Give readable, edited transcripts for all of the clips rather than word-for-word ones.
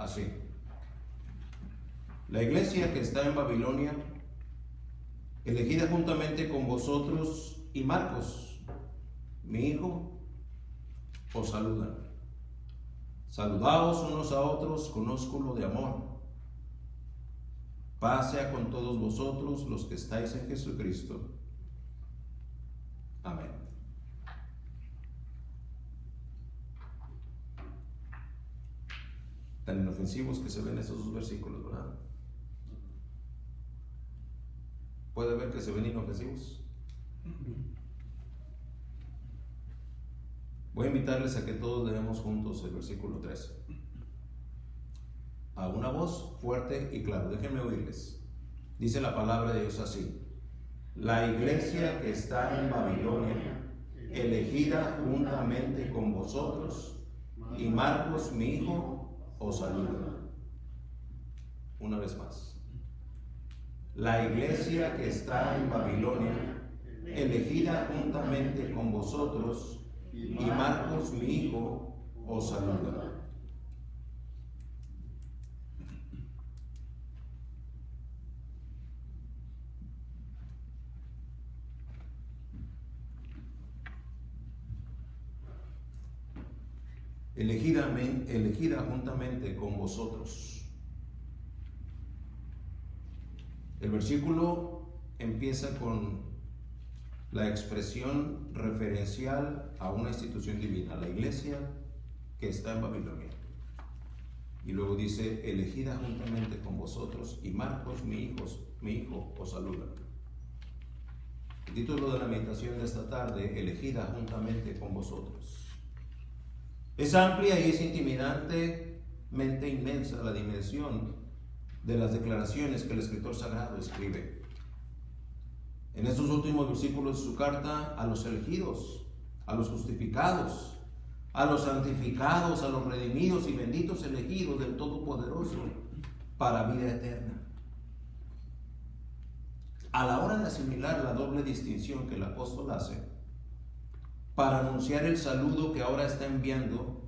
así: la iglesia que está en Babilonia, elegida juntamente con vosotros, y Marcos, mi hijo, os saludan. Saludaos unos a otros con ósculo de amor. Paz sea con todos vosotros los que estáis en Jesucristo. Amén. Tan inofensivos que se ven esos dos versículos, ¿verdad? ¿Puede ver que se ven inofensivos? Voy a invitarles a que todos leamos juntos el versículo 13. A una voz fuerte y clara. Déjenme oírles. Dice la palabra de Dios así: la iglesia que está en Babilonia, elegida juntamente con vosotros, y Marcos, mi hijo, os saluda. Una vez más. La iglesia que está en Babilonia, elegida juntamente con vosotros, y Marcos, mi hijo, os saluda. Elegida juntamente con vosotros. El versículo empieza con la expresión referencial a una institución divina, la iglesia que está en Babilonia. Y luego dice: elegida juntamente con vosotros, y Marcos, mi hijo, os saluda. El título de la meditación de esta tarde: elegida juntamente con vosotros. Es amplia y es intimidantemente inmensa la dimensión de las declaraciones que el escritor sagrado escribe en estos últimos versículos de su carta a los elegidos, a los justificados, a los santificados, a los redimidos y benditos elegidos del Todopoderoso para vida eterna. A la hora de asimilar la doble distinción que el apóstol hace para anunciar el saludo que ahora está enviando,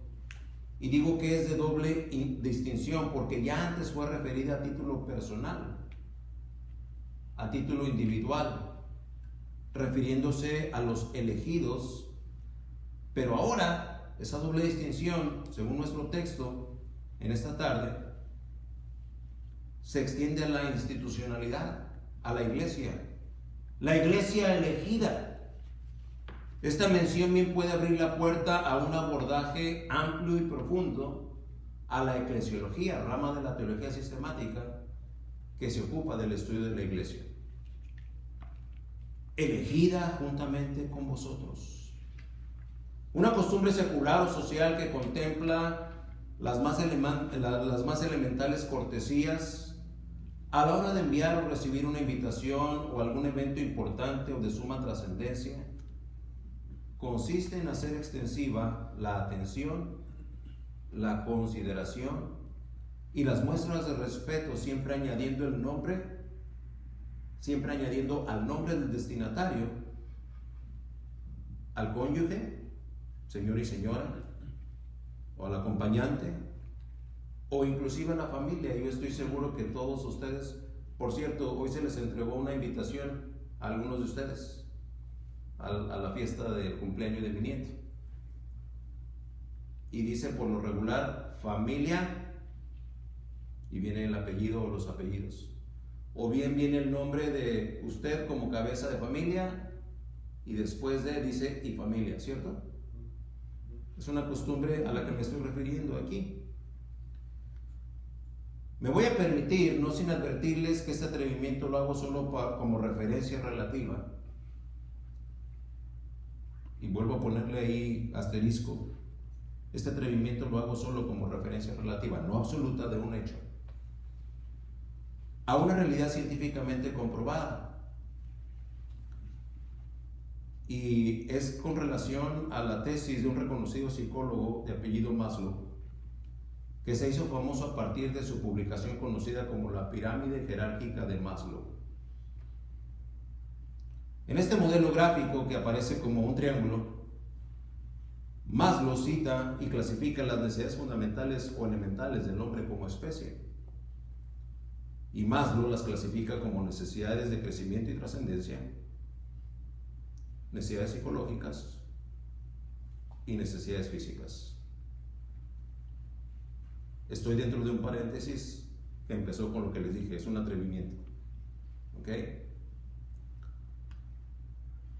y digo que es de doble distinción porque ya antes fue referida a título personal, a título individual, refiriéndose a los elegidos, pero ahora esa doble distinción, según nuestro texto en esta tarde, se extiende a la institucionalidad, a la iglesia elegida. Esta mención bien puede abrir la puerta a un abordaje amplio y profundo a la eclesiología, rama de la teología sistemática que se ocupa del estudio de la iglesia. Elegida juntamente con vosotros. Una costumbre secular o social que contempla las más elementales cortesías a la hora de enviar o recibir una invitación o algún evento importante o de suma trascendencia, consiste en hacer extensiva la atención, la consideración y las muestras de respeto, siempre añadiendo al nombre del destinatario, al cónyuge, señor y señora, o al acompañante, o inclusive a la familia. Yo estoy seguro que todos ustedes, por cierto, hoy se les entregó una invitación a algunos de ustedes a la fiesta del cumpleaños de mi nieto, y dice por lo regular familia, y viene el apellido o los apellidos, o bien viene el nombre de usted como cabeza de familia y después de dice y familia, ¿cierto? Es una costumbre a la que me estoy refiriendo aquí. Me voy a permitir, no sin advertirles, que este atrevimiento lo hago solo como referencia relativa. Y vuelvo a ponerle ahí asterisco. Este atrevimiento lo hago solo como referencia relativa, no absoluta, de un hecho, a una realidad científicamente comprobada. Y es con relación a la tesis de un reconocido psicólogo de apellido Maslow, que se hizo famoso a partir de su publicación conocida como la pirámide jerárquica de Maslow. En este modelo gráfico que aparece como un triángulo, Maslow cita y clasifica las necesidades fundamentales o elementales del hombre como especie. Y Maslow las clasifica como necesidades de crecimiento y trascendencia, necesidades psicológicas y necesidades físicas. Estoy dentro de un paréntesis que empezó con lo que les dije, es un atrevimiento. ¿Ok?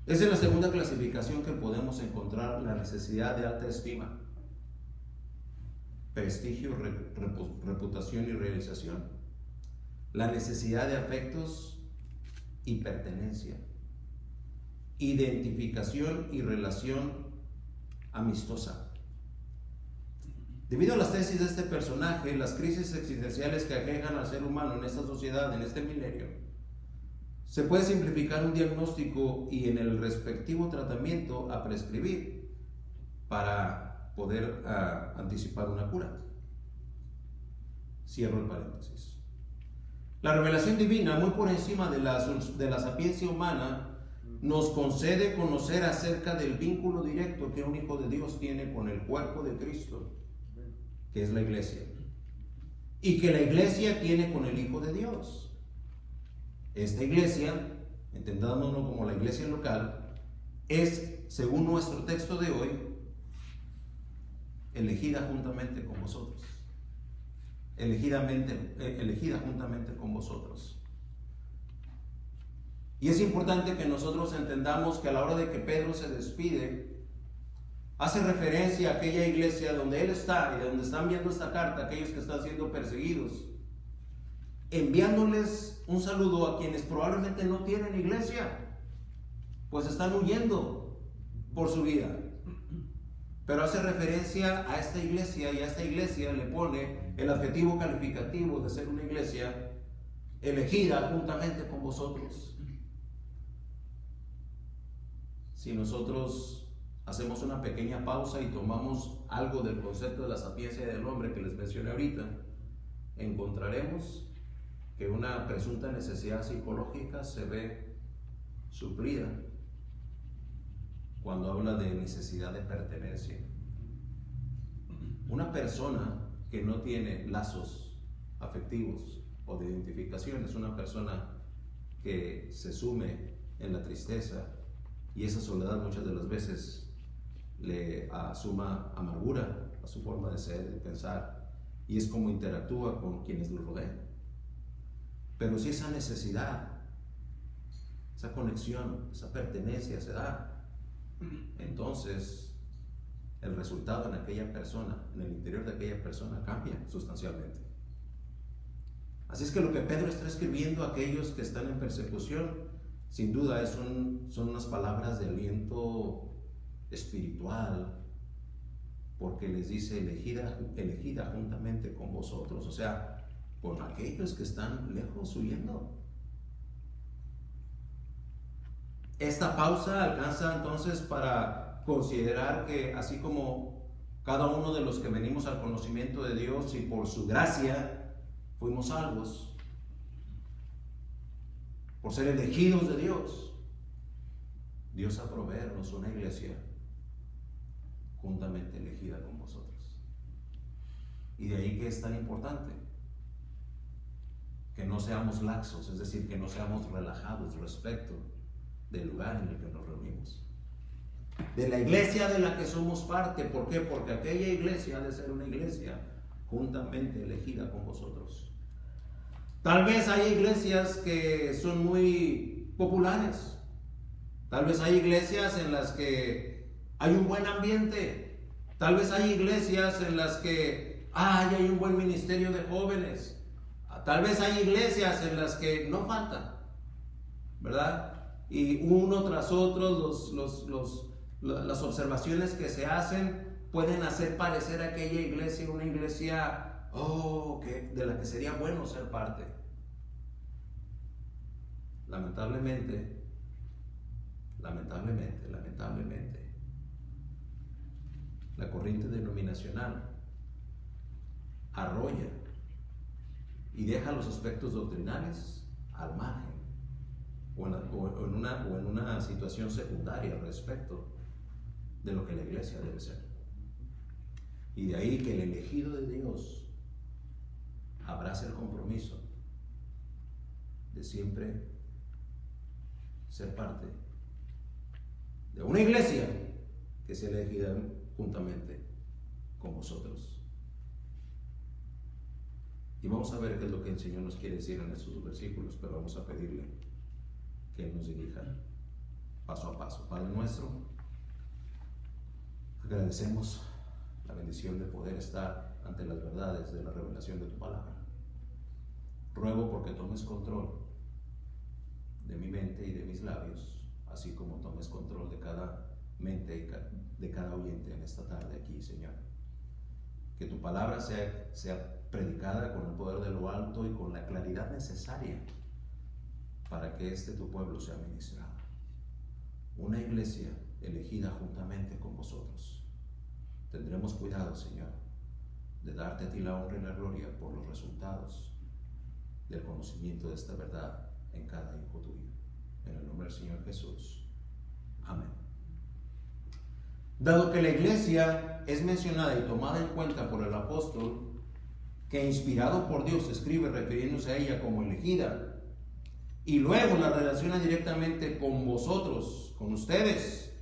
Es en la segunda clasificación que podemos encontrar la necesidad de alta estima, prestigio, reputación y realización. La necesidad de afectos y pertenencia, identificación y relación amistosa. Debido a las tesis de este personaje, las crisis existenciales que aquejan al ser humano en esta sociedad, en este milenio, se puede simplificar un diagnóstico y en el respectivo tratamiento a prescribir para poder anticipar una cura. Cierro el paréntesis. La revelación divina, muy por encima de la sapiencia humana, nos concede conocer acerca del vínculo directo que un hijo de Dios tiene con el cuerpo de Cristo, que es la iglesia, y que la iglesia tiene con el Hijo de Dios. Esta iglesia, entendámonos como la iglesia local, es, según nuestro texto de hoy, elegida juntamente con vosotros. Elegida juntamente con vosotros. Y es importante que nosotros entendamos que a la hora de que Pedro se despide, hace referencia a aquella iglesia donde él está y de donde están viendo esta carta, aquellos que están siendo perseguidos, enviándoles un saludo a quienes probablemente no tienen iglesia, pues están huyendo por su vida. Pero hace referencia a esta iglesia y a esta iglesia le pone el adjetivo calificativo de ser una iglesia elegida juntamente con vosotros. Si nosotros hacemos una pequeña pausa y tomamos algo del concepto de la sapiencia del hombre que les mencioné ahorita, encontraremos que una presunta necesidad psicológica se ve suplida cuando habla de necesidad de pertenencia. Una persona que no tiene lazos afectivos o de identificación es una persona que se sume en la tristeza, y esa soledad muchas de las veces le suma amargura a su forma de ser, de pensar, y es como interactúa con quienes lo rodean. Pero si esa necesidad, esa conexión, esa pertenencia se da, entonces el resultado en aquella persona, en el interior de aquella persona, cambia sustancialmente. Así es que lo que Pedro está escribiendo a aquellos que están en persecución, sin duda son unas palabras de aliento espiritual, porque les dice elegida juntamente con vosotros, o sea, con aquellos que están lejos huyendo. Esta pausa alcanza entonces para considerar que así como cada uno de los que venimos al conocimiento de Dios y por su gracia fuimos salvos, por ser elegidos de Dios, Dios ha proveernos una iglesia juntamente elegida con vosotros. Y de ahí que es tan importante que no seamos laxos, es decir, que no seamos relajados respecto del lugar en el que nos reunimos, de la iglesia de la que somos parte. ¿Por qué? Porque aquella iglesia ha de ser una iglesia juntamente elegida con vosotros. Tal vez hay iglesias que son muy populares, tal vez hay iglesias en las que hay un buen ambiente, tal vez hay iglesias en las que hay un buen ministerio de jóvenes, tal vez hay iglesias en las que no falta, ¿verdad? Y uno tras otro las observaciones que se hacen pueden hacer parecer a aquella iglesia una iglesia de la que sería bueno ser parte. Lamentablemente, la corriente denominacional arrolla y deja los aspectos doctrinales al margen o en una situación secundaria respecto de lo que la iglesia debe ser. Y de ahí que el elegido de Dios abrace el compromiso de siempre ser parte de una iglesia que sea elegida juntamente con vosotros. Y vamos a ver qué es lo que el Señor nos quiere decir en estos versículos, pero vamos a pedirle que Él nos dirija paso a paso. Padre nuestro, agradecemos la bendición de poder estar ante las verdades de la revelación de tu palabra. Ruego porque tomes control de mi mente y de mis labios, así como tomes control de cada mente y de cada oyente en esta tarde aquí, Señor. Que tu palabra sea predicada con el poder de lo alto y con la claridad necesaria para que tu pueblo sea ministrado. Una iglesia elegida juntamente con vosotros. Tendremos cuidado, Señor, de darte a ti la honra y la gloria por los resultados del conocimiento de esta verdad en cada hijo tuyo. En el nombre del Señor Jesús. Amén. Dado que la iglesia es mencionada y tomada en cuenta por el apóstol, que inspirado por Dios escribe refiriéndose a ella como elegida, y luego la relaciona directamente con vosotros, con ustedes,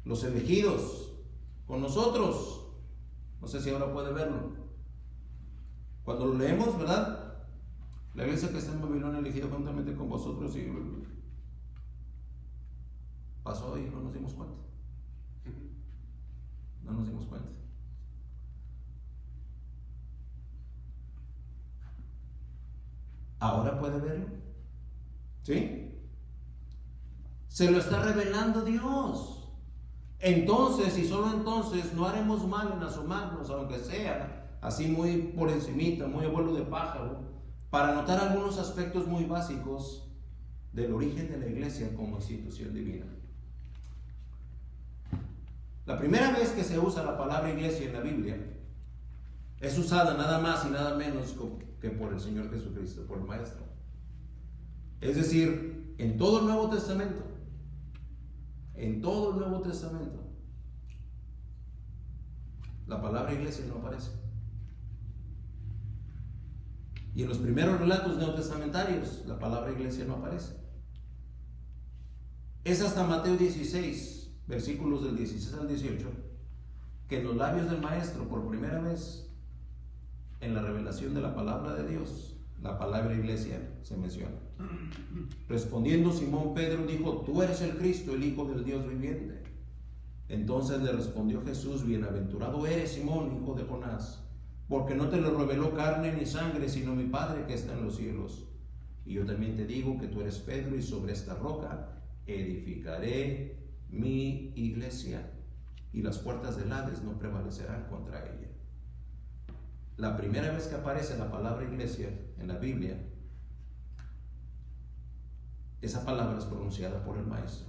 los elegidos, con nosotros. No sé si ahora puede verlo. Cuando lo leemos, ¿verdad? La iglesia que está en Babilonia elegida juntamente con vosotros, y pasó y no nos dimos cuenta. No nos dimos cuenta. ¿Ahora puede verlo? ¿Sí? Se lo está revelando Dios. Entonces, y solo entonces, no haremos mal en asomarnos, aunque sea así muy por encimita, muy a vuelo de pájaro, para notar algunos aspectos muy básicos del origen de la iglesia como institución divina. La primera vez que se usa la palabra iglesia en la Biblia es usada nada más y nada menos que por el Señor Jesucristo, por el Maestro. Es decir, en todo el Nuevo Testamento, la palabra iglesia no aparece. Y en los primeros relatos neotestamentarios, la palabra iglesia no aparece. Es hasta Mateo 16, versículos del 16 al 18, que en los labios del Maestro, por primera vez en la revelación de la palabra de Dios, la palabra iglesia se menciona. Respondiendo Simón Pedro dijo: tú eres el Cristo, el Hijo del Dios viviente. Entonces le respondió Jesús: bienaventurado eres, Simón, hijo de Jonás, porque no te lo reveló carne ni sangre, sino mi Padre que está en los cielos. Y yo también te digo que tú eres Pedro, y sobre esta roca edificaré mi iglesia, y las puertas del Hades no prevalecerán contra ella. La primera vez que aparece la palabra iglesia en la Biblia, esa palabra es pronunciada por el Maestro.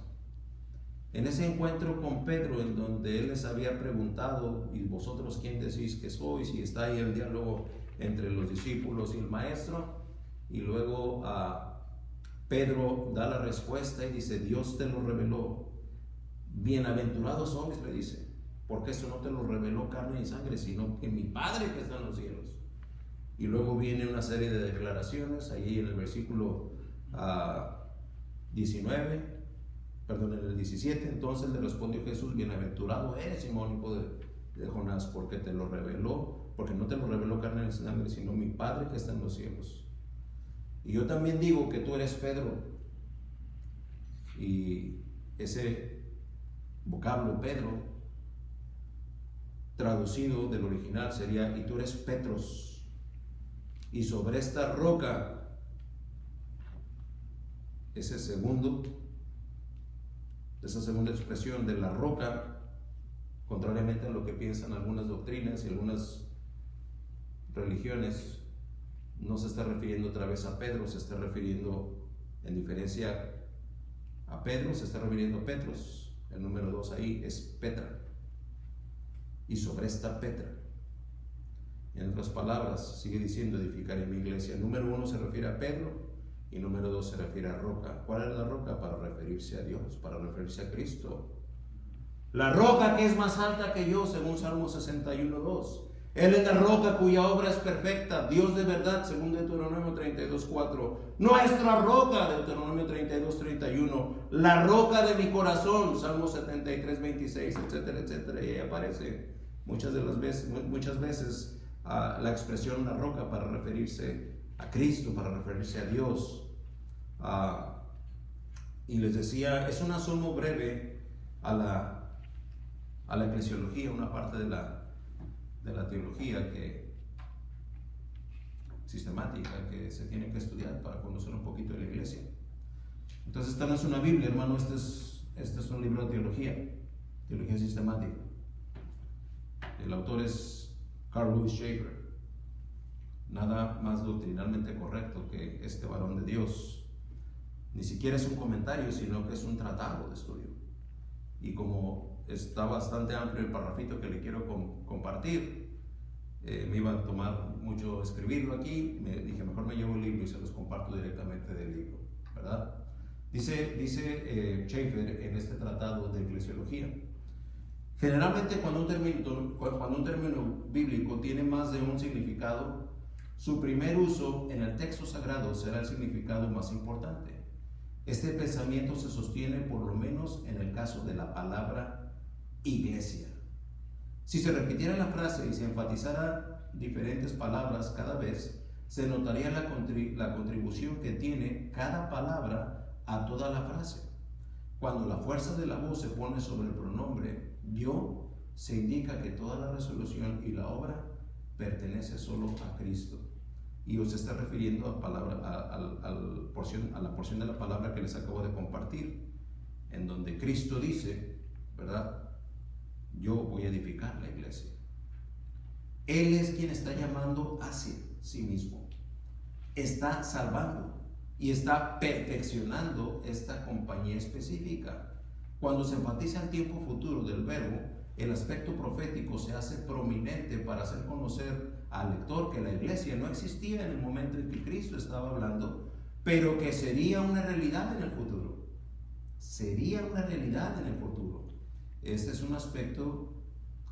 En ese encuentro con Pedro, en donde él les había preguntado: ¿y vosotros quién decís que sois? Y está ahí el diálogo entre los discípulos y el Maestro, y luego Pedro da la respuesta y dice: Dios te lo reveló. Bienaventurados sois, le dice, porque eso no te lo reveló carne y sangre, sino que mi Padre que está en los cielos. Y luego viene una serie de declaraciones, allí en el versículo 19, perdón, en el 17. Entonces le respondió Jesús: bienaventurado eres, Simón, hijo de Jonás, porque no te lo reveló carne ni sangre, sino mi Padre que está en los cielos. Y yo también digo que tú eres Pedro. Y ese vocablo Pedro, traducido del original, sería: y tú eres Petros, y sobre esta roca, esa segunda expresión de la roca, contrariamente a lo que piensan algunas doctrinas y algunas religiones, no se está refiriendo otra vez a Pedro, se está refiriendo, en diferencia a Pedro, se está refiriendo a Petros. El número 2 ahí es Petra. Y sobre esta Petra, en otras palabras, sigue diciendo: edificaré mi iglesia. El número 1 se refiere a Pedro, y número 2 se refiere a roca. ¿Cuál es la roca? Para referirse a Dios, para referirse a Cristo. La roca que es más alta que yo, según Salmo 61:2. Él es la roca cuya obra es perfecta, Dios de verdad, según Deuteronomio 32:4. Nuestra roca, Deuteronomio 32:31. La roca de mi corazón, Salmo 73:26, etcétera, etcétera. Y ahí aparece muchas veces la expresión la roca para referirse a Cristo, para referirse a Dios. Y les decía, es un asomo breve a la eclesiología, una parte de la teología sistemática que se tiene que estudiar para conocer un poquito de la iglesia. Entonces, esta no es una Biblia, hermano, este es un libro de teología sistemática. El autor es Carl Louis Schaeffer. Nada más doctrinalmente correcto que este varón de Dios. Ni siquiera es un comentario, sino que es un tratado de estudio. Y como está bastante amplio el parrafito que le quiero compartir, me iba a tomar mucho escribirlo aquí. Me dije, mejor me llevo el libro y se los comparto directamente del libro, ¿verdad? Dice Schaeffer en este tratado de eclesiología: generalmente cuando un término bíblico tiene más de un significado, su primer uso en el texto sagrado será el significado más importante. Este pensamiento se sostiene por lo menos en el caso de la palabra iglesia. Si se repitiera la frase y se enfatizara diferentes palabras cada vez, se notaría la contribución que tiene cada palabra a toda la frase. Cuando la fuerza de la voz se pone sobre el pronombre yo, se indica que toda la resolución y la obra pertenece solo a Cristo. Y os está refiriendo a la porción de la palabra que les acabo de compartir, en donde Cristo dice, ¿verdad? Yo voy a edificar la iglesia. Él es quien está llamando hacia sí mismo. Está salvando y está perfeccionando esta compañía específica. Cuando se enfatiza el tiempo futuro del verbo, el aspecto profético se hace prominente para hacer conocer al lector que la iglesia no existía en el momento en que Cristo estaba hablando, pero que sería una realidad en el futuro. Sería una realidad en el futuro. Este es un aspecto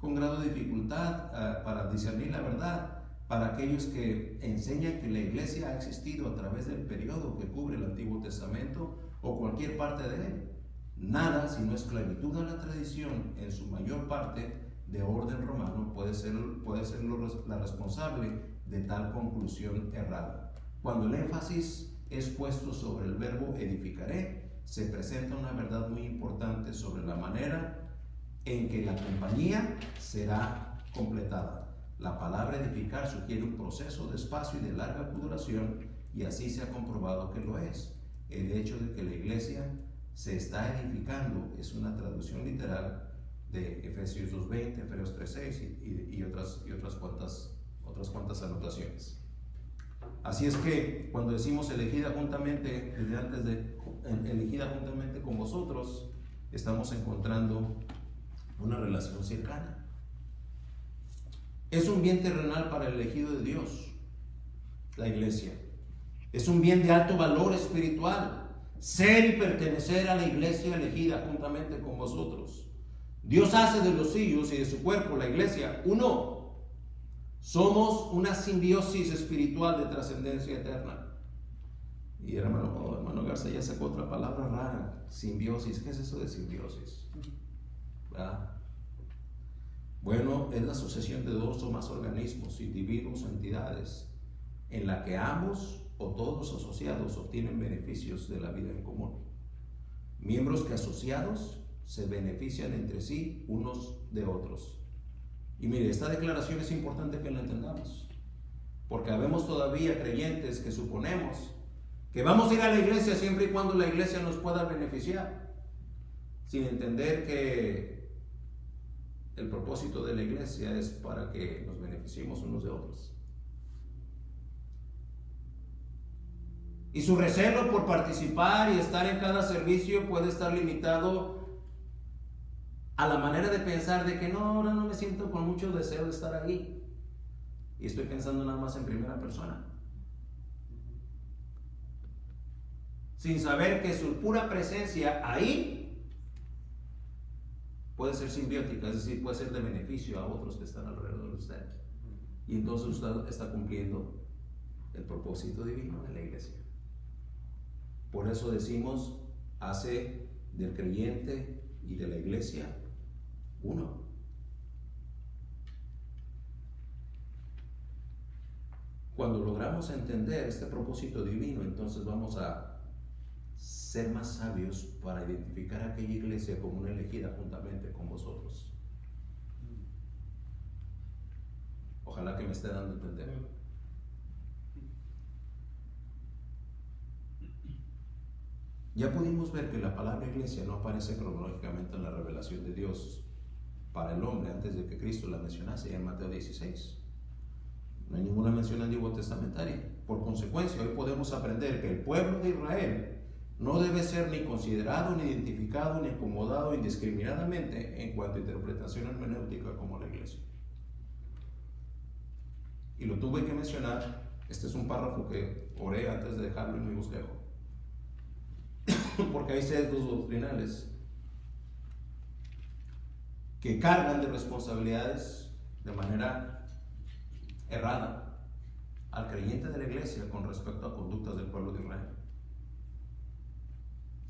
con grado de dificultad para discernir la verdad para aquellos que enseñan que la iglesia ha existido a través del periodo que cubre el Antiguo Testamento o cualquier parte de él. Nada, sino esclavitud a la tradición, en su mayor parte de orden romano, puede ser la responsable de tal conclusión errada. Cuando el énfasis es puesto sobre el verbo edificaré, se presenta una verdad muy importante sobre la manera en que la compañía será completada. La palabra edificar sugiere un proceso de espacio y de larga duración, y así se ha comprobado que lo es. El hecho de que la iglesia se está edificando es una traducción literal de Efesios 2:20, Efesios 3:6 y otras cuantas anotaciones. Así es que cuando decimos elegida juntamente, elegida juntamente con vosotros, estamos encontrando una relación cercana. Es un bien terrenal para el elegido de Dios, la iglesia. Es un bien de alto valor espiritual, ser y pertenecer a la iglesia elegida juntamente con vosotros. Dios hace de los suyos y de su cuerpo, la iglesia, uno. Somos una simbiosis espiritual de trascendencia eterna. Y hermano Garza ya sacó otra palabra rara, simbiosis. ¿Qué es eso de simbiosis? ¿Verdad? Bueno, es la asociación de dos o más organismos, individuos o entidades, en la que ambos o todos asociados obtienen beneficios de la vida en común. Miembros que asociados se benefician entre sí unos de otros. Y mire, esta declaración es importante que la entendamos, porque habemos todavía creyentes que suponemos que vamos a ir a la iglesia siempre y cuando la iglesia nos pueda beneficiar, sin entender que el propósito de la iglesia es para que nos beneficiemos unos de otros. Y su recelo por participar y estar en cada servicio puede estar limitado a la manera de pensar de que no, ahora no me siento con mucho deseo de estar ahí. Y estoy pensando nada más en primera persona. Sin saber que su pura presencia ahí puede ser simbiótica, es decir, puede ser de beneficio a otros que están alrededor de usted. Y entonces usted está cumpliendo el propósito divino de la iglesia. Por eso decimos, hace del creyente y de la iglesia uno. Cuando logramos entender este propósito divino, entonces vamos a ser más sabios para identificar a aquella iglesia como una elegida juntamente con vosotros. Ojalá que me esté dando a entender. Ya pudimos ver que la palabra iglesia no aparece cronológicamente en la revelación de Dios para el hombre antes de que Cristo la mencionase en Mateo 16. No hay ninguna mención antiguo testamentaria. Por consecuencia, hoy podemos aprender que el pueblo de Israel no debe ser ni considerado, ni identificado, ni acomodado indiscriminadamente en cuanto a interpretación hermenéutica como la iglesia. Y lo tuve que mencionar. Este es un párrafo que oré antes de dejarlo en mi bosquejo, porque hay sesgos doctrinales que cargan de responsabilidades de manera errada al creyente de la iglesia con respecto a conductas del pueblo de Israel,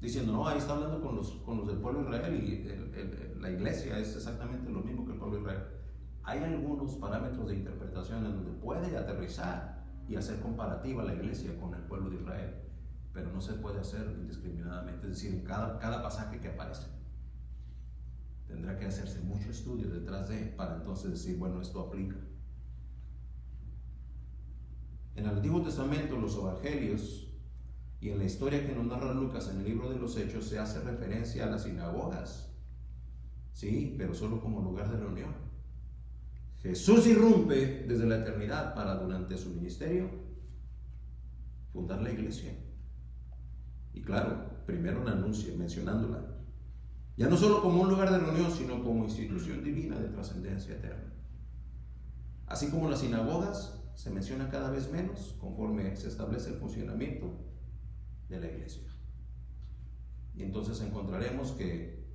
diciendo, no, ahí está hablando con los del pueblo de Israel y la iglesia es exactamente lo mismo que el pueblo de Israel. Hay algunos parámetros de interpretación en donde puede aterrizar y hacer comparativa la iglesia con el pueblo de Israel, pero no se puede hacer indiscriminadamente, es decir, en cada pasaje que aparece tendrá que hacerse mucho estudio detrás de, para entonces decir, bueno, esto aplica. En el Antiguo Testamento, los evangelios y en la historia que nos narra Lucas en el libro de los Hechos se hace referencia a las sinagogas, sí, pero solo como lugar de reunión. Jesús irrumpe desde la eternidad para, durante su ministerio, fundar la iglesia. Y claro, primero la anuncia, mencionándola, ya no solo como un lugar de reunión, sino como institución divina de trascendencia eterna. Así como las sinagogas se menciona cada vez menos conforme se establece el funcionamiento de la iglesia. Y entonces encontraremos que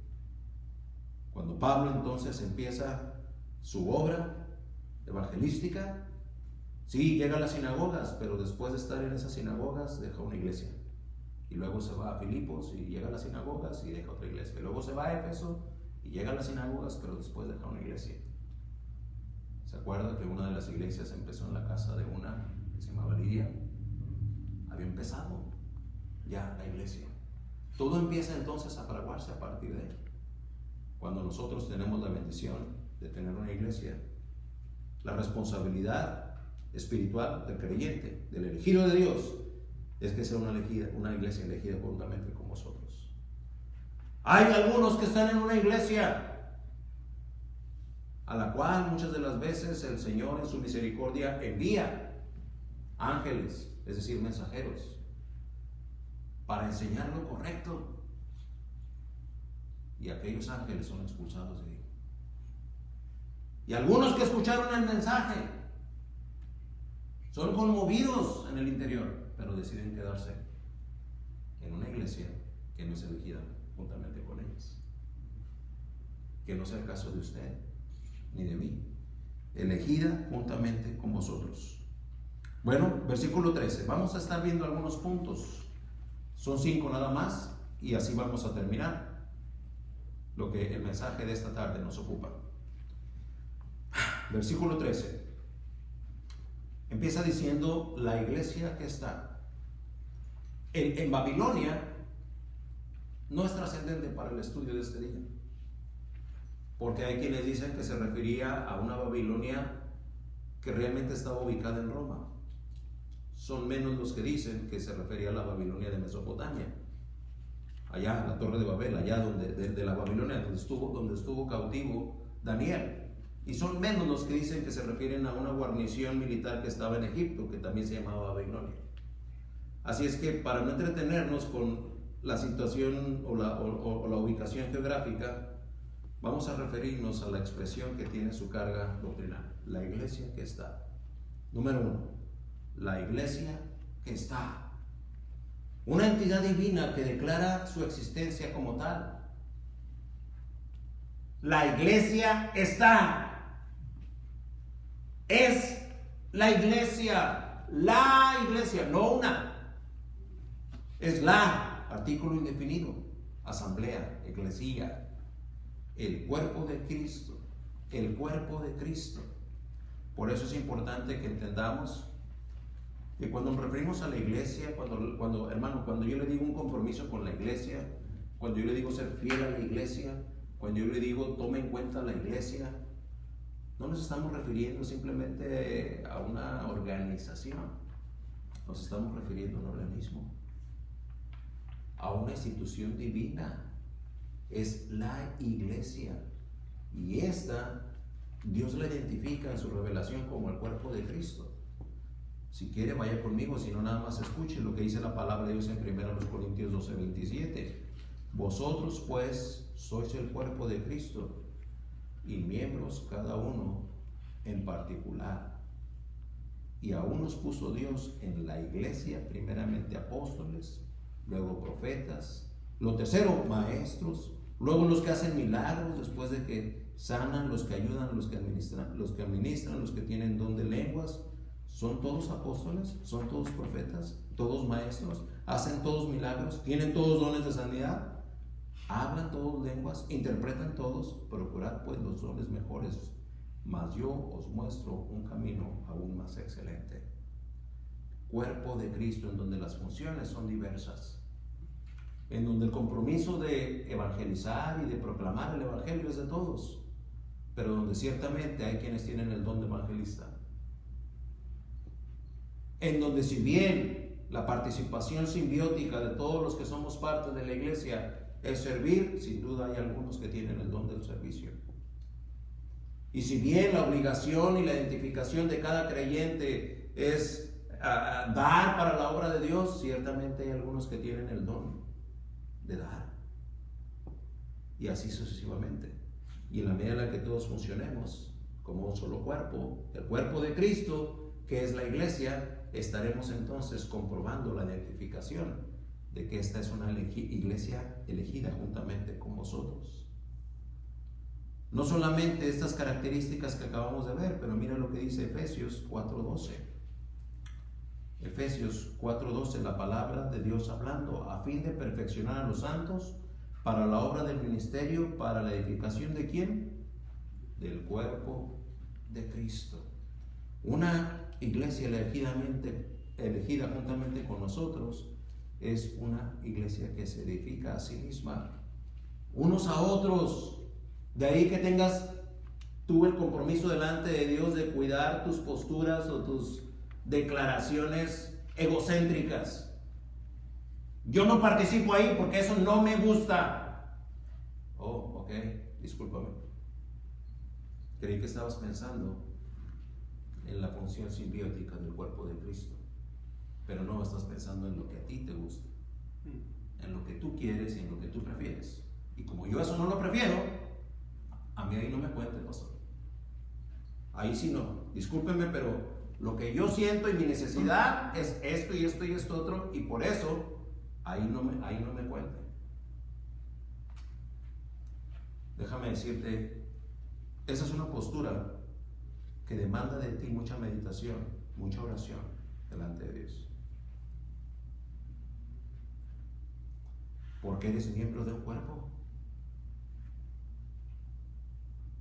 cuando Pablo entonces empieza su obra evangelística, sí, llega a las sinagogas, pero después de estar en esas sinagogas deja una iglesia. Y luego se va a Filipos y llega a las sinagogas y deja otra iglesia. Y luego se va a Éfeso y llega a las sinagogas, pero después deja una iglesia. ¿Se acuerda que una de las iglesias empezó en la casa de una que se llamaba Lidia? Había empezado ya la iglesia. Todo empieza entonces a fraguarse a partir de él. Cuando nosotros tenemos la bendición de tener una iglesia, la responsabilidad espiritual del creyente, del elegido de Dios, es que sea una iglesia elegida juntamente con vosotros. Hay algunos que están en una iglesia a la cual muchas de las veces el Señor en su misericordia envía ángeles, es decir, mensajeros, para enseñar lo correcto, y aquellos ángeles son expulsados de ahí. Y algunos que escucharon el mensaje son conmovidos en el interior, pero deciden quedarse en una iglesia que no es elegida juntamente con ellos. Que no sea el caso de usted ni de mí, elegida juntamente con vosotros. Bueno, versículo 13, vamos a estar viendo algunos puntos, son 5 nada más, y así vamos a terminar lo que el mensaje de esta tarde nos ocupa. Versículo 13 empieza diciendo la iglesia que está en Babilonia. No es trascendente para el estudio de este día, porque hay quienes dicen que se refería a una Babilonia que realmente estaba ubicada en Roma. Son menos los que dicen que se refería a la Babilonia de Mesopotamia, allá, la Torre de Babel, allá de la Babilonia donde estuvo cautivo Daniel. Y son menos los que dicen que se refieren a una guarnición militar que estaba en Egipto, que también se llamaba Babilonia. Así es que, para no entretenernos con la situación o la ubicación geográfica, vamos a referirnos a la expresión que tiene su carga doctrinal: la iglesia que está. Número 1, la iglesia que está. Una entidad divina que declara su existencia como tal. La iglesia está. Es la iglesia, no una. Es la, artículo indefinido, asamblea, eclesía, el cuerpo de Cristo, el cuerpo de Cristo. Por eso es importante que entendamos que cuando nos referimos a la iglesia, cuando yo le digo un compromiso con la iglesia, cuando yo le digo ser fiel a la iglesia, cuando yo le digo tome en cuenta la iglesia, no nos estamos refiriendo simplemente a una organización, nos estamos refiriendo a un organismo, a una institución divina. Es la iglesia, y esta Dios la identifica en su revelación como el cuerpo de Cristo. Si quiere, vaya conmigo, si no, nada más escuche lo que dice la palabra de Dios en 1 Corintios 12:27. Vosotros pues sois el cuerpo de Cristo y miembros cada uno en particular. Y a unos puso Dios en la iglesia, primeramente apóstoles, luego profetas, lo tercero maestros, luego los que hacen milagros, después de que sanan, los que ayudan, los que administran, los que tienen don de lenguas. ¿Son todos apóstoles? ¿Son todos profetas? ¿Todos maestros? ¿Hacen todos milagros? ¿Tienen todos dones de sanidad? ¿Hablan todos lenguas? ¿Interpretan todos? Procurad pues los dones mejores, mas yo os muestro un camino aún más excelente. Cuerpo de Cristo, en donde las funciones son diversas, en donde el compromiso de evangelizar y de proclamar el evangelio es de todos, pero donde ciertamente hay quienes tienen el don de evangelista, en donde si bien la participación simbiótica de todos los que somos parte de la iglesia es servir, sin duda hay algunos que tienen el don del servicio. Y si bien la obligación y la identificación de cada creyente es dar para la obra de Dios, ciertamente hay algunos que tienen el don de dar. Y así sucesivamente. Y en la medida en la que todos funcionemos como un solo cuerpo, el cuerpo de Cristo, que es la iglesia, estaremos entonces comprobando la identificación de que esta es una iglesia elegida juntamente con vosotros. No solamente estas características que acabamos de ver, pero mira lo que dice Efesios 4:12. Efesios 4:12, la palabra de Dios hablando, a fin de perfeccionar a los santos para la obra del ministerio, para la edificación ¿de quién? Del cuerpo de Cristo. Una iglesia elegida juntamente con nosotros es una iglesia que se edifica a sí misma, unos a otros. De ahí que tengas tú el compromiso delante de Dios de cuidar tus posturas o tus declaraciones egocéntricas. Yo no participo ahí porque eso no me gusta. Oh, ok, discúlpame. Creí que estabas pensando en la función simbiótica del cuerpo de Cristo, pero no estás pensando en lo que a ti te gusta, en lo que tú quieres y en lo que tú prefieres. Y como yo eso no lo prefiero, a mí ahí no me cuente, pastor. Ahí sí no, discúlpenme, pero lo que yo siento y mi necesidad es esto y esto y esto otro, y por eso ahí no me cuente. Déjame decirte, esa es una postura que demanda de ti mucha meditación, mucha oración delante de Dios. Porque eres miembro de un cuerpo.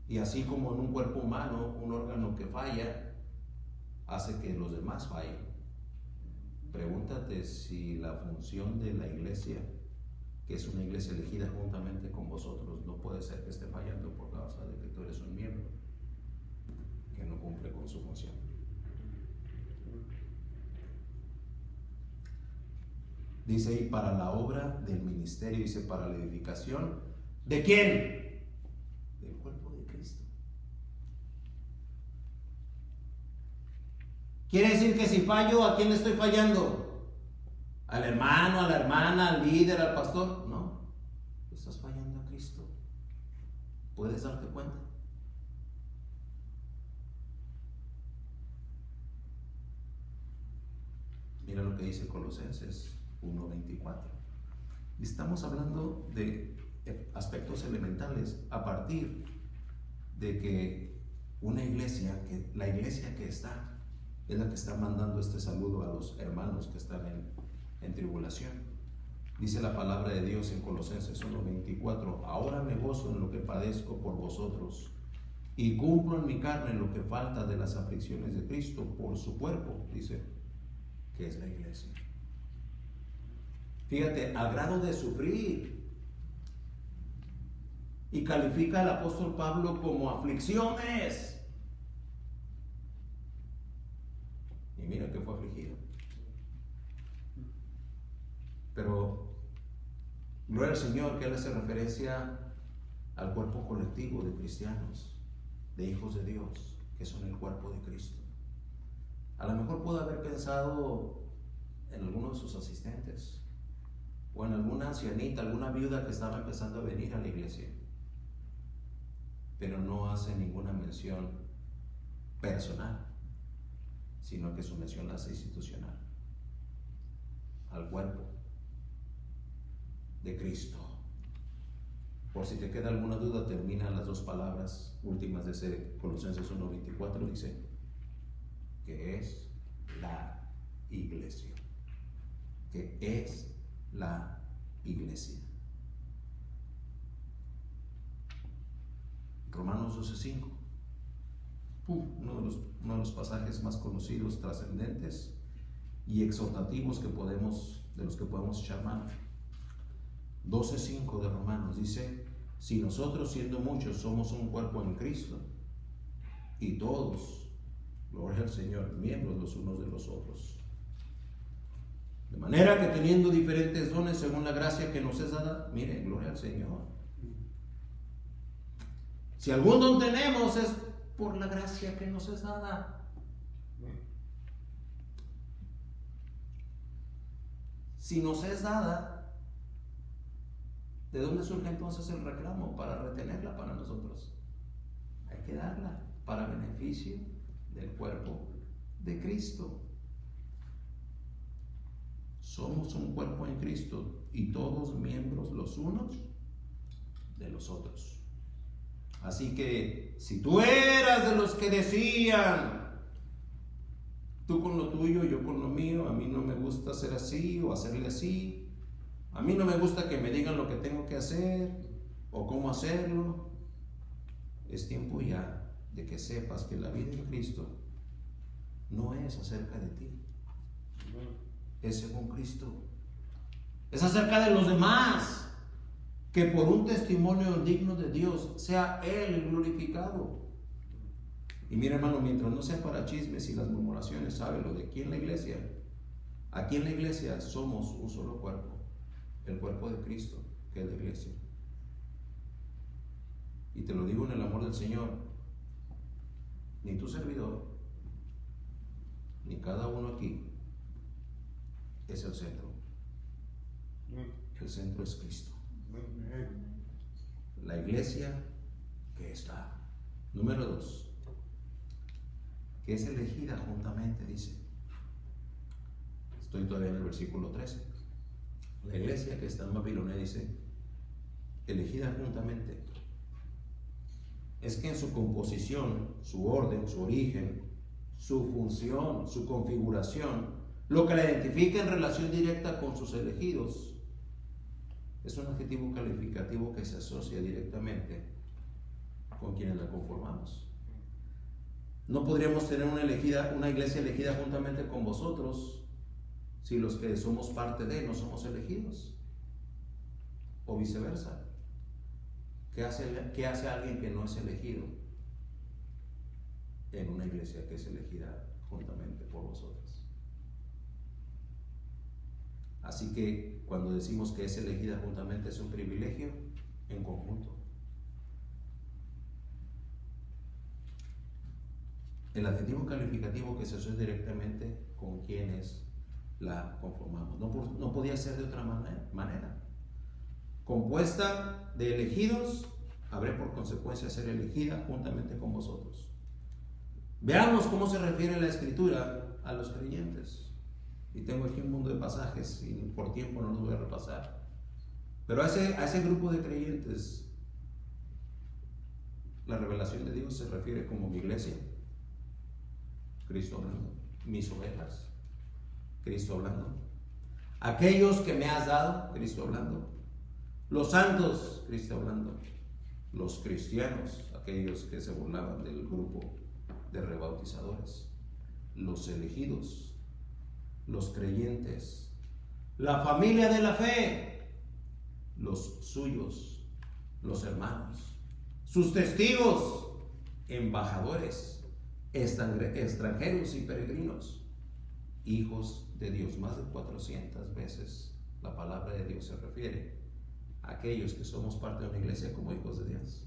Y así como en un cuerpo humano, un órgano que falla hace que los demás fallen. Pregúntate si la función de la iglesia, que es una iglesia elegida juntamente con vosotros, no puede ser que esté fallando por causa de que tú eres un miembro que no cumple con su función. Dice ahí, para la obra del ministerio, dice para la edificación. ¿De quién? Del cuerpo de Cristo. Quiere decir que si fallo, ¿a quién le estoy fallando? ¿Al hermano, a la hermana, al líder, al pastor? No, estás fallando a Cristo. ¿Puedes darte cuenta? Mira lo que dice Colosenses 1:24. Estamos hablando de aspectos elementales a partir de que una iglesia, que la iglesia que está, es la que está mandando este saludo a los hermanos que están en tribulación. Dice la palabra de Dios en Colosenses 1:24: ahora me gozo en lo que padezco por vosotros y cumplo en mi carne lo que falta de las aflicciones de Cristo por su cuerpo, dice, que es la iglesia. Fíjate, al grado de sufrir. Y califica al apóstol Pablo como aflicciones. Y mira que fue afligido. Pero gloria al Señor que él hace referencia al cuerpo colectivo de cristianos, de hijos de Dios, que son el cuerpo de Cristo. A lo mejor pudo haber pensado en alguno de sus asistentes, o en alguna ancianita, alguna viuda que estaba empezando a venir a la iglesia, pero no hace ninguna mención personal, sino que su mención la hace institucional, al cuerpo de Cristo. Por si te queda alguna duda, termina las dos palabras últimas de ese Colosenses 1:24, dice que es la iglesia, que es la iglesia. Romanos 12:5, uno de los pasajes más conocidos, trascendentes y exhortativos de los que podemos echar mano. 12:5 de Romanos dice: si nosotros, siendo muchos, somos un cuerpo en Cristo, y todos, gloria al Señor, miembros los unos de los otros, de manera que teniendo diferentes dones según la gracia que nos es dada, mire, gloria al Señor. Si algún don tenemos es por la gracia que nos es dada. Si nos es dada, ¿de dónde surge entonces el reclamo para retenerla para nosotros? Hay que darla para beneficio del cuerpo de Cristo. Somos un cuerpo en Cristo y todos miembros los unos de los otros. Así que si tú eras de los que decían, tú con lo tuyo, yo con lo mío, a mí no me gusta hacer así o hacerle así, a mí no me gusta que me digan lo que tengo que hacer o cómo hacerlo, es tiempo ya de que sepas que la vida en Cristo no es acerca de ti, es según Cristo, es acerca de los demás, que por un testimonio digno de Dios sea Él el glorificado. Y mira, hermano, mientras no sea para chismes y las murmuraciones, sábelo, de aquí en la iglesia somos un solo cuerpo, el cuerpo de Cristo, que es la iglesia. Y te lo digo en el amor del Señor, ni tu servidor, ni cada uno aquí es el centro. El centro es Cristo. La iglesia que está. Número 2, que es elegida juntamente, dice. Estoy todavía en el versículo 13. La iglesia que está en Babilonia, dice, elegida juntamente. Es que en su composición, su orden, su origen, su función, su configuración, lo que la identifica en relación directa con sus elegidos, es un adjetivo calificativo que se asocia directamente con quienes la conformamos. No podríamos tener una iglesia elegida juntamente con vosotros si los que somos parte de no somos elegidos, o viceversa. ¿Qué hace alguien que no es elegido en una iglesia que es elegida juntamente por vosotros? Así que cuando decimos que es elegida juntamente, es un privilegio en conjunto. El adjetivo calificativo que se asocia directamente con quienes la conformamos. No podía ser de otra manera. Compuesta de elegidos, habré por consecuencia ser elegida juntamente con vosotros. Veamos cómo se refiere la Escritura a los creyentes. Y tengo aquí un mundo de pasajes y por tiempo no los voy a repasar. Pero a ese grupo de creyentes, la revelación de Dios se refiere como mi iglesia, Cristo hablando, mis ovejas, Cristo hablando, aquellos que me has dado, Cristo hablando, los santos, Cristo hablando, los cristianos, aquellos que se burlaban del grupo de rebautizadores, los elegidos, los creyentes, la familia de la fe, los suyos, los hermanos, sus testigos, embajadores, extranjeros y peregrinos, hijos de Dios. Más de 400 veces la palabra de Dios se refiere a aquellos que somos parte de una iglesia como hijos de Dios.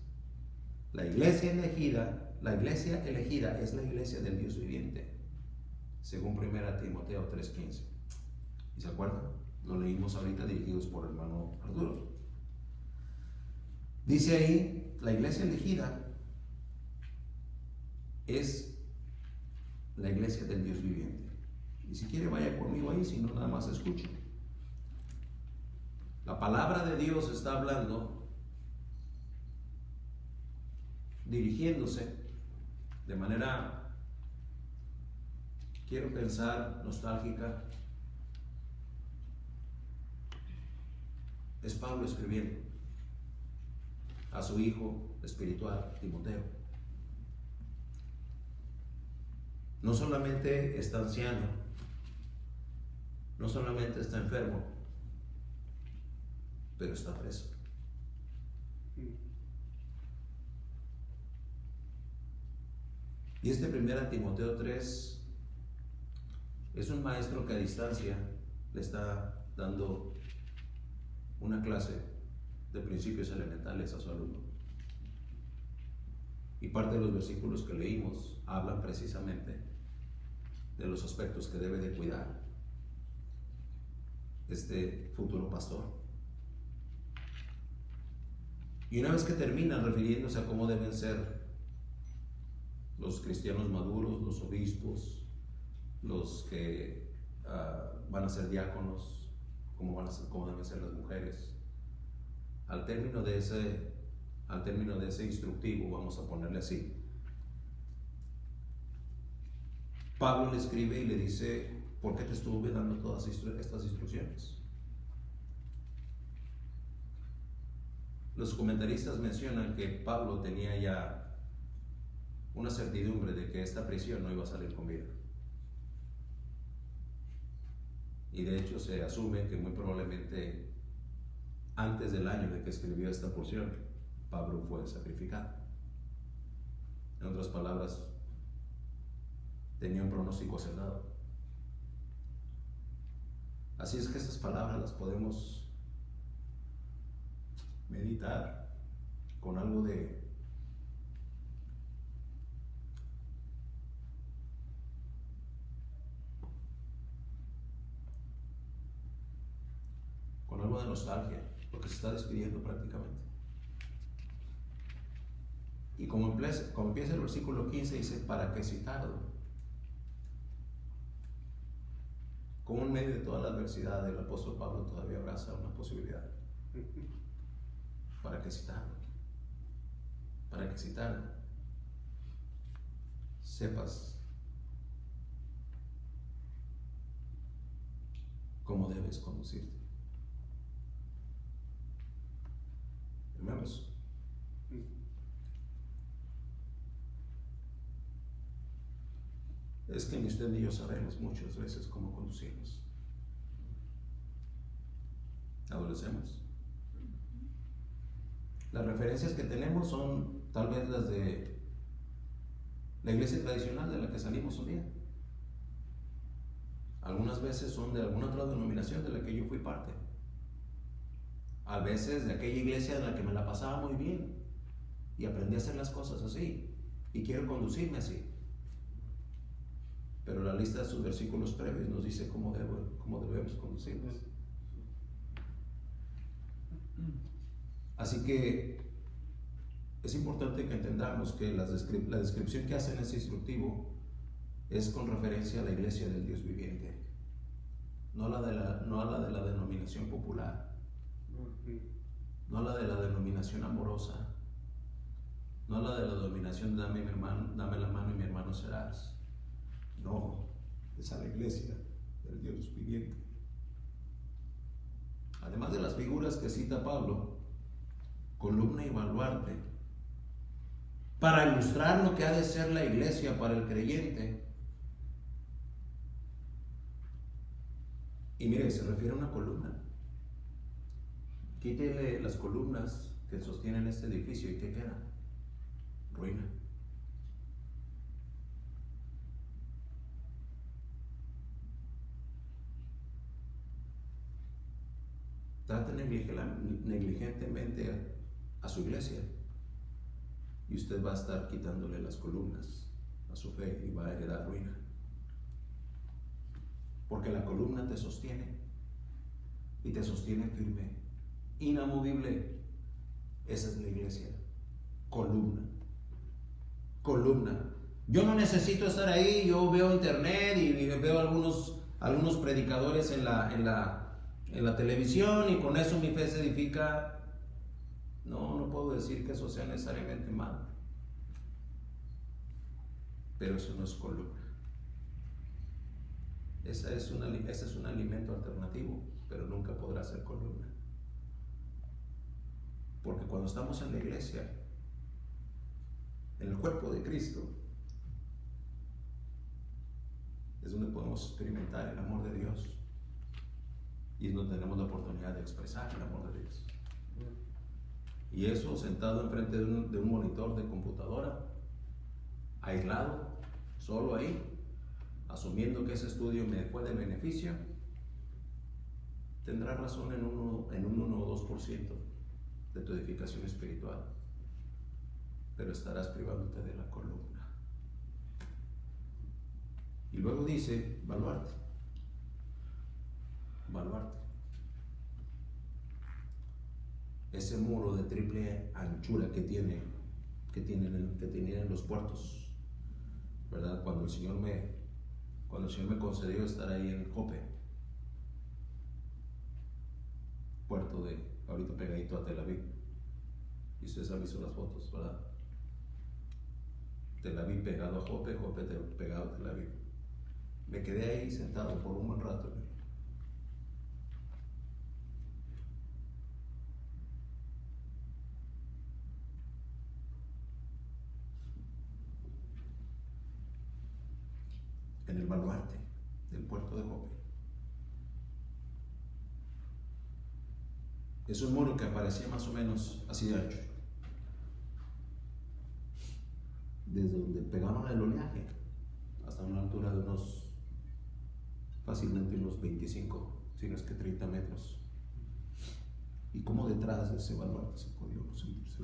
La iglesia elegida es la iglesia del Dios viviente, según 1 Timoteo 3:15. ¿Y se acuerdan? Lo leímos ahorita, dirigidos por el hermano Arturo. Dice ahí, la iglesia elegida es la iglesia del Dios viviente. Y si quiere vaya conmigo ahí, si no nada más escucho. La palabra de Dios está hablando, dirigiéndose de manera, quiero pensar, nostálgica. Es Pablo escribiendo a su hijo espiritual, Timoteo. No solamente está anciano, no solamente está enfermo, pero está preso. Y este 1 Timoteo 3 es un maestro que a distancia le está dando una clase de principios elementales a su alumno. Y parte de los versículos que leímos hablan precisamente de los aspectos que debe de cuidar este futuro pastor. Y una vez que termina refiriéndose a cómo deben ser los cristianos maduros, los obispos, los que van a ser diáconos, cómo deben ser las mujeres, al término de ese instructivo, vamos a ponerle así, Pablo le escribe y le dice: ¿por qué te estuve dando todas estas instrucciones? Los comentaristas mencionan que Pablo tenía ya una certidumbre de que esta prisión no iba a salir con vida. Y de hecho se asume que muy probablemente antes del año de que escribió esta porción, Pablo fue sacrificado. En otras palabras, tenía un pronóstico acertado. Así es que estas palabras las podemos meditar con algo de nostalgia, porque se está despidiendo prácticamente. Y como empieza el versículo 15, dice: ¿para qué citarlo? Como en medio de toda la adversidad, el apóstol Pablo todavía abraza una posibilidad. ¿Para qué citarlo? Para que citarlo sepas cómo debes conducirte. Hermanos, es que ni usted ni yo sabemos muchas veces cómo conducirnos. Adolecemos. Las referencias que tenemos son tal vez las de la iglesia tradicional de la que salimos un día. Algunas veces son de alguna otra denominación de la que yo fui parte. A veces de aquella iglesia en la que me la pasaba muy bien y aprendí a hacer las cosas así y quiero conducirme así. Pero la lista de sus versículos previos nos dice cómo debemos conducirnos. Así que es importante que entendamos que la descripción que hace en ese instructivo es con referencia a la iglesia del Dios viviente, no a la de la denominación popular, No la de la denominación amorosa, no la de la denominación dame la mano y mi hermano serás. No, es a la iglesia del Dios viviente. Además de las figuras que cita Pablo, columna y baluarte, para ilustrar lo que ha de ser la iglesia para el creyente. Y mire, se refiere a una columna. Quítele las columnas que sostienen este edificio y ¿qué queda? Ruina. Trate negligentemente a su iglesia y usted va a estar quitándole las columnas a su fe y va a heredar ruina. Porque la columna te sostiene y te sostiene firme, inamovible. Esa es la iglesia. Columna. Yo no necesito estar ahí. Yo veo internet y veo algunos predicadores en la televisión y con eso mi fe se edifica. No puedo decir que eso sea necesariamente malo, pero eso no es columna. Ese es un alimento alternativo, pero nunca podrá ser columna. Porque cuando estamos en la iglesia, en el cuerpo de Cristo, es donde podemos experimentar el amor de Dios y es donde tenemos la oportunidad de expresar el amor de Dios. Y eso sentado enfrente de un monitor de computadora, aislado, solo ahí, asumiendo que ese estudio me fue de beneficio, tendrás razón en un 1 o 2% de tu edificación espiritual, pero estarás privándote de la columna. Y luego dice, baluarte. Ese muro de triple anchura que tenían los puertos, ¿verdad? Cuando el Señor me concedió estar ahí en Jope, puerto ahorita pegadito a Tel Aviv, y ustedes han visto las fotos, ¿verdad? Tel Aviv pegado a Jope, Jope pegado a Tel Aviv. Me quedé ahí sentado por un buen rato. En el baluarte del puerto de Jope. Es un muro que aparecía más o menos así de ancho, desde donde pegaron el oleaje hasta una altura de fácilmente unos 25, si no es que 30 metros. Y como detrás de ese baluarte se podía sentirse.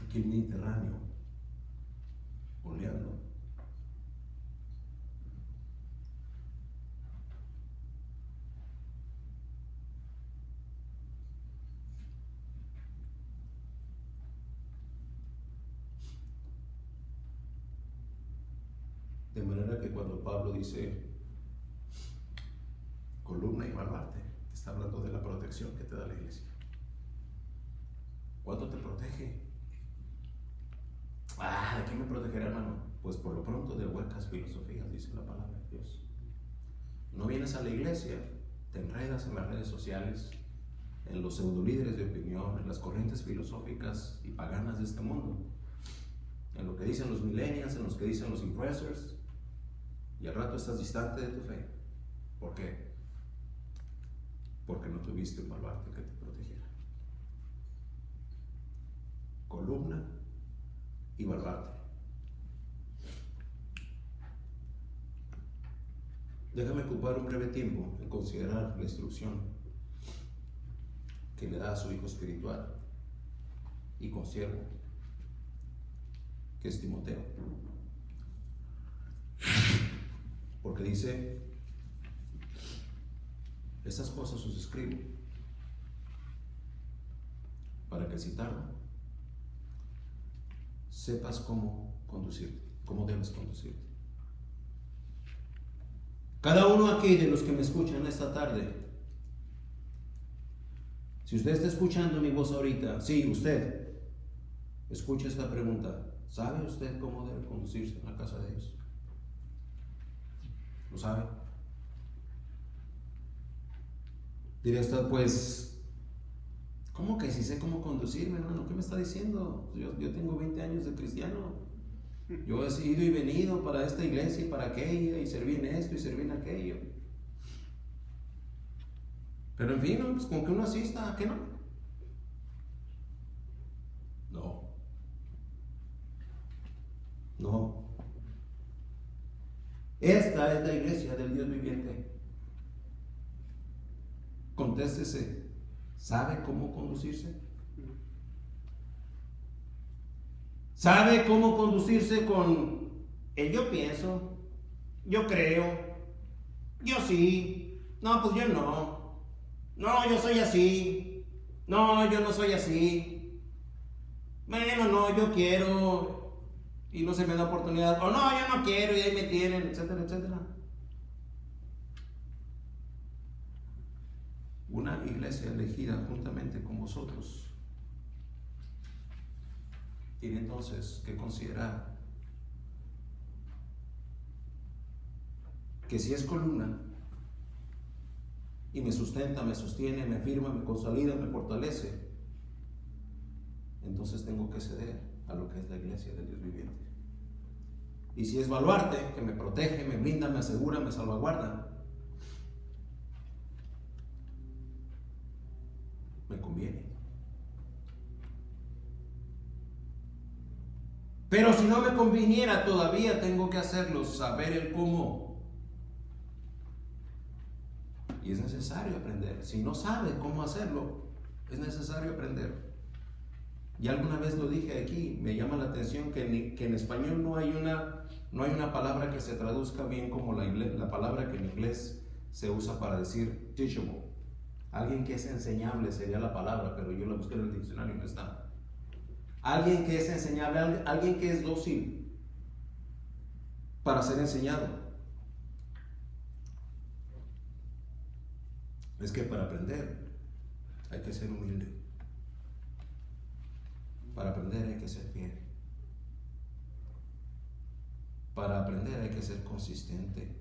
Aquí el Mediterráneo, oleando. De manera que cuando Pablo dice columna y baluarte, está hablando de la protección que te da la iglesia. ¿Cuánto te protege? ¿De qué me protegerá, hermano? Pues por lo pronto de huecas filosofías, dice la palabra de Dios. No vienes a la iglesia, te enredas en las redes sociales, en los pseudolíderes de opinión, en las corrientes filosóficas y paganas de este mundo, en lo que dicen los millennials, en los que dicen los influencers, y al rato estás distante de tu fe. ¿Por qué? Porque no tuviste un baluarte que te protegiera. Columna y baluarte. Déjame ocupar un breve tiempo en considerar la instrucción que le da a su hijo espiritual y consiervo, que es Timoteo. Porque dice, estas cosas os escribo para que citarlo sepas cómo conducirte, cómo debes conducirte. Cada uno aquí de los que me escuchan esta tarde Si usted está escuchando mi voz ahorita, sí, usted, escucha esta pregunta. ¿Sabe usted cómo debe conducirse en la casa de Dios? ¿Lo sabe? Diré usted, pues, ¿cómo que si sé cómo conducirme, hermano? ¿Qué me está diciendo? Yo tengo 20 años de cristiano. Yo he ido y venido para esta iglesia y para aquella, y serví en esto y serví en aquello. Pero en fin, pues con que uno asista, ¿a qué no? No. No. Esta es la iglesia del Dios viviente. Contéstese, ¿sabe cómo conducirse? ¿Sabe cómo conducirse con el yo pienso, yo creo, yo sí, no, pues yo no, no, yo soy así, no, yo no soy así, bueno, no, yo quiero y no se me da oportunidad, o no, yo no quiero y ahí me tienen, etcétera, etcétera? Una iglesia elegida juntamente con vosotros tiene entonces que considerar que si es columna y me sustenta, me sostiene, me afirma, me consolida, me fortalece, entonces tengo que ceder a lo que es la iglesia del Dios viviente. Y si es baluarte, que me protege, me brinda, me asegura, me salvaguarda, me conviene. Pero si no me conviniera, todavía tengo que hacerlo, saber el cómo. Y es necesario aprender. Si no sabe cómo hacerlo, es necesario aprender. Ya alguna vez lo dije aquí, me llama la atención que en español no hay una palabra que se traduzca bien como la palabra que en inglés se usa para decir teachable. Alguien que es enseñable sería la palabra, pero yo la busqué en el diccionario y no está. Alguien que es enseñable, alguien que es dócil para ser enseñado. Es que para aprender hay que ser humilde. Para aprender hay que ser fiel. Para aprender hay que ser consistente.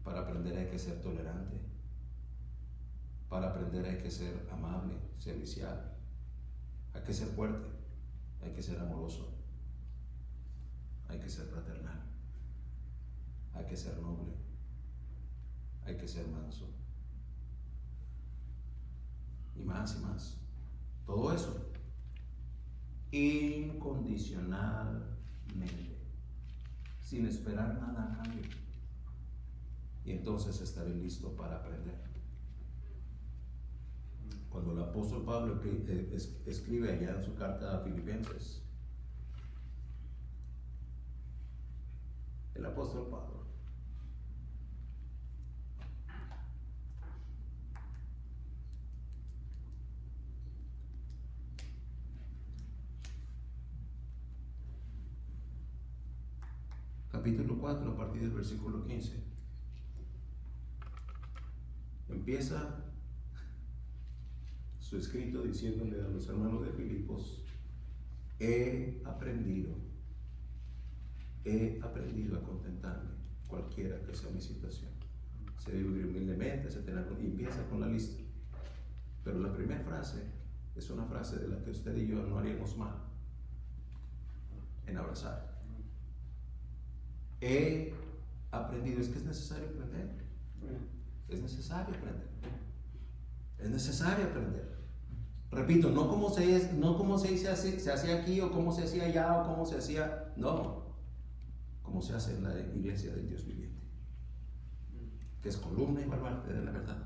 Para aprender hay que ser tolerante. Para aprender hay que ser amable, servicial. Hay que ser fuerte, hay que ser amoroso, hay que ser fraternal, hay que ser noble, hay que ser manso. Y más y más. Todo eso incondicionalmente, sin esperar nada a cambio. Y entonces estaré listo para aprender. Cuando el apóstol Pablo escribe allá en su carta a Filipenses, el apóstol Pablo capítulo 4 a partir del versículo 15 empieza su escrito diciéndole a los hermanos de Filipos: he aprendido a contentarme cualquiera que sea mi situación. Se debe vivir humildemente, y empieza con la lista. Pero la primera frase es una frase de la que usted y yo no haríamos mal en abrazar. He aprendido. Es que es necesario aprender. Es necesario aprender. Es necesario aprender. Repito, no como se hacía aquí, o cómo se hacía allá, o cómo se hacía, no, como se hace en la iglesia del Dios viviente, que es columna y baluarte de la verdad.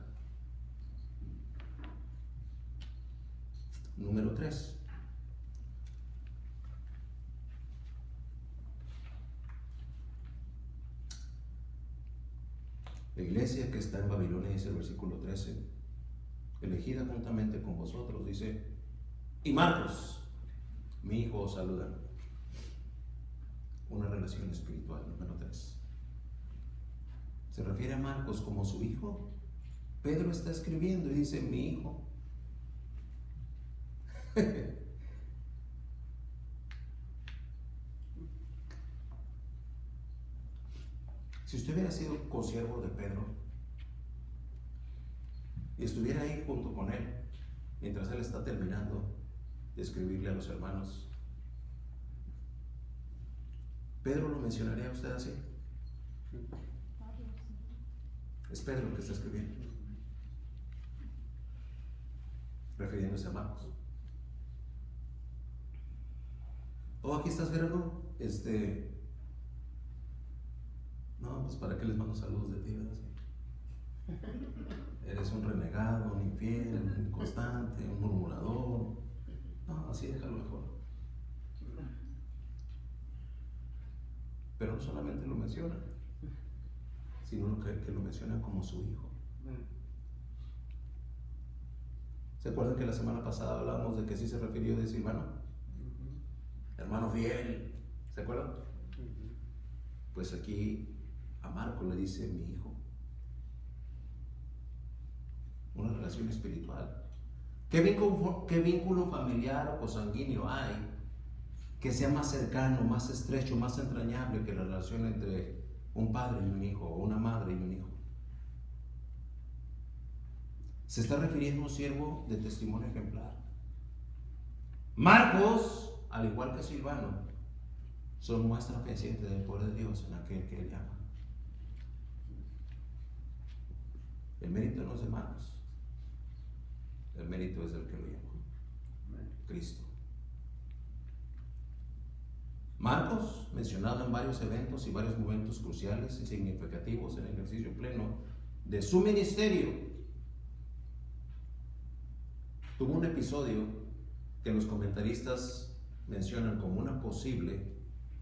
Número 3. La iglesia que está en Babilonia, dice el versículo 13, elegida juntamente con vosotros, dice, y Marcos, mi hijo, os saluda. Una relación espiritual. Número 3. Se refiere a Marcos como su hijo. Pedro está escribiendo y dice, mi hijo, Si usted hubiera sido consiervo de Pedro y estuviera ahí junto con él, mientras él está terminando de escribirle a los hermanos, ¿Pedro lo mencionaría a usted así? Es Pedro el que está escribiendo, refiriéndose a Marcos. Oh, aquí estás, Gerardo. No, pues para qué les mando saludos de ti, ¿verdad? Eres un renegado, un infiel, un inconstante, un murmurador. No, así déjalo mejor. Pero no solamente lo menciona, sino que lo menciona como su hijo. ¿Se acuerdan que la semana pasada hablábamos de que sí se refirió de Silvano? Hermano fiel, ¿se acuerdan? Pues aquí a Marco le dice mi hijo. Una relación espiritual. ¿Qué vínculo familiar o consanguíneo hay que sea más cercano, más estrecho, más entrañable que la relación entre un padre y un hijo, o una madre y un hijo? Se está refiriendo a un siervo de testimonio ejemplar. Marcos, al igual que Silvano, son muestra fehaciente del poder de Dios en aquel que él llama. El mérito no es de Marcos, el mérito es del que lo llamó, Cristo. Marcos, mencionado en varios eventos y varios momentos cruciales y significativos en el ejercicio pleno de su ministerio, tuvo un episodio que los comentaristas mencionan como una posible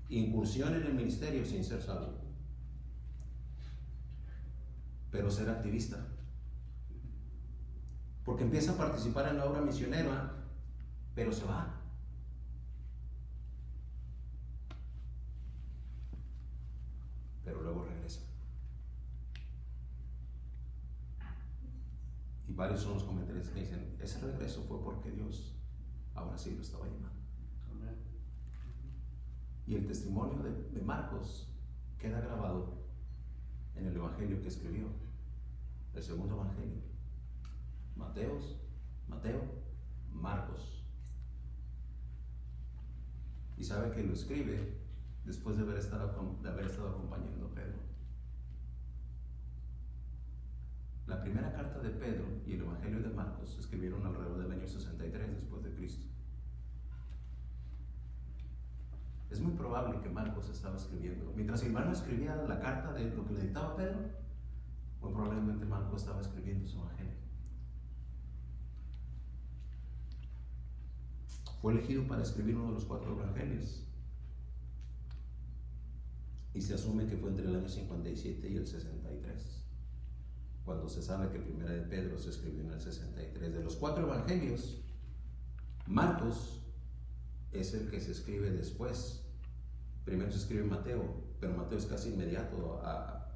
incursión en el ministerio sin ser salvo, pero ser activista, porque empieza a participar en la obra misionera, pero se va. Pero luego regresa. Y varios son los comentarios que dicen, ese regreso fue porque Dios ahora sí lo estaba llamando. Y el testimonio de Marcos queda grabado en el evangelio que escribió, el segundo evangelio. Mateo, Marcos. Y sabe que lo escribe después de haber estado acompañando a Pedro. La primera carta de Pedro y el evangelio de Marcos se escribieron alrededor del año 63 después de Cristo. Es muy probable que Marcos estaba escribiendo, mientras Silvano escribía la carta de lo que le dictaba Pedro, muy probablemente Marcos estaba escribiendo su evangelio. Fue elegido para escribir uno de los 4 evangelios y se asume que fue entre el año 57 y el 63, cuando se sabe que Primera de Pedro se escribió en el 63. De los 4 evangelios, Marcos es el que se escribe después. Primero se escribe Mateo, pero Mateo es casi inmediato a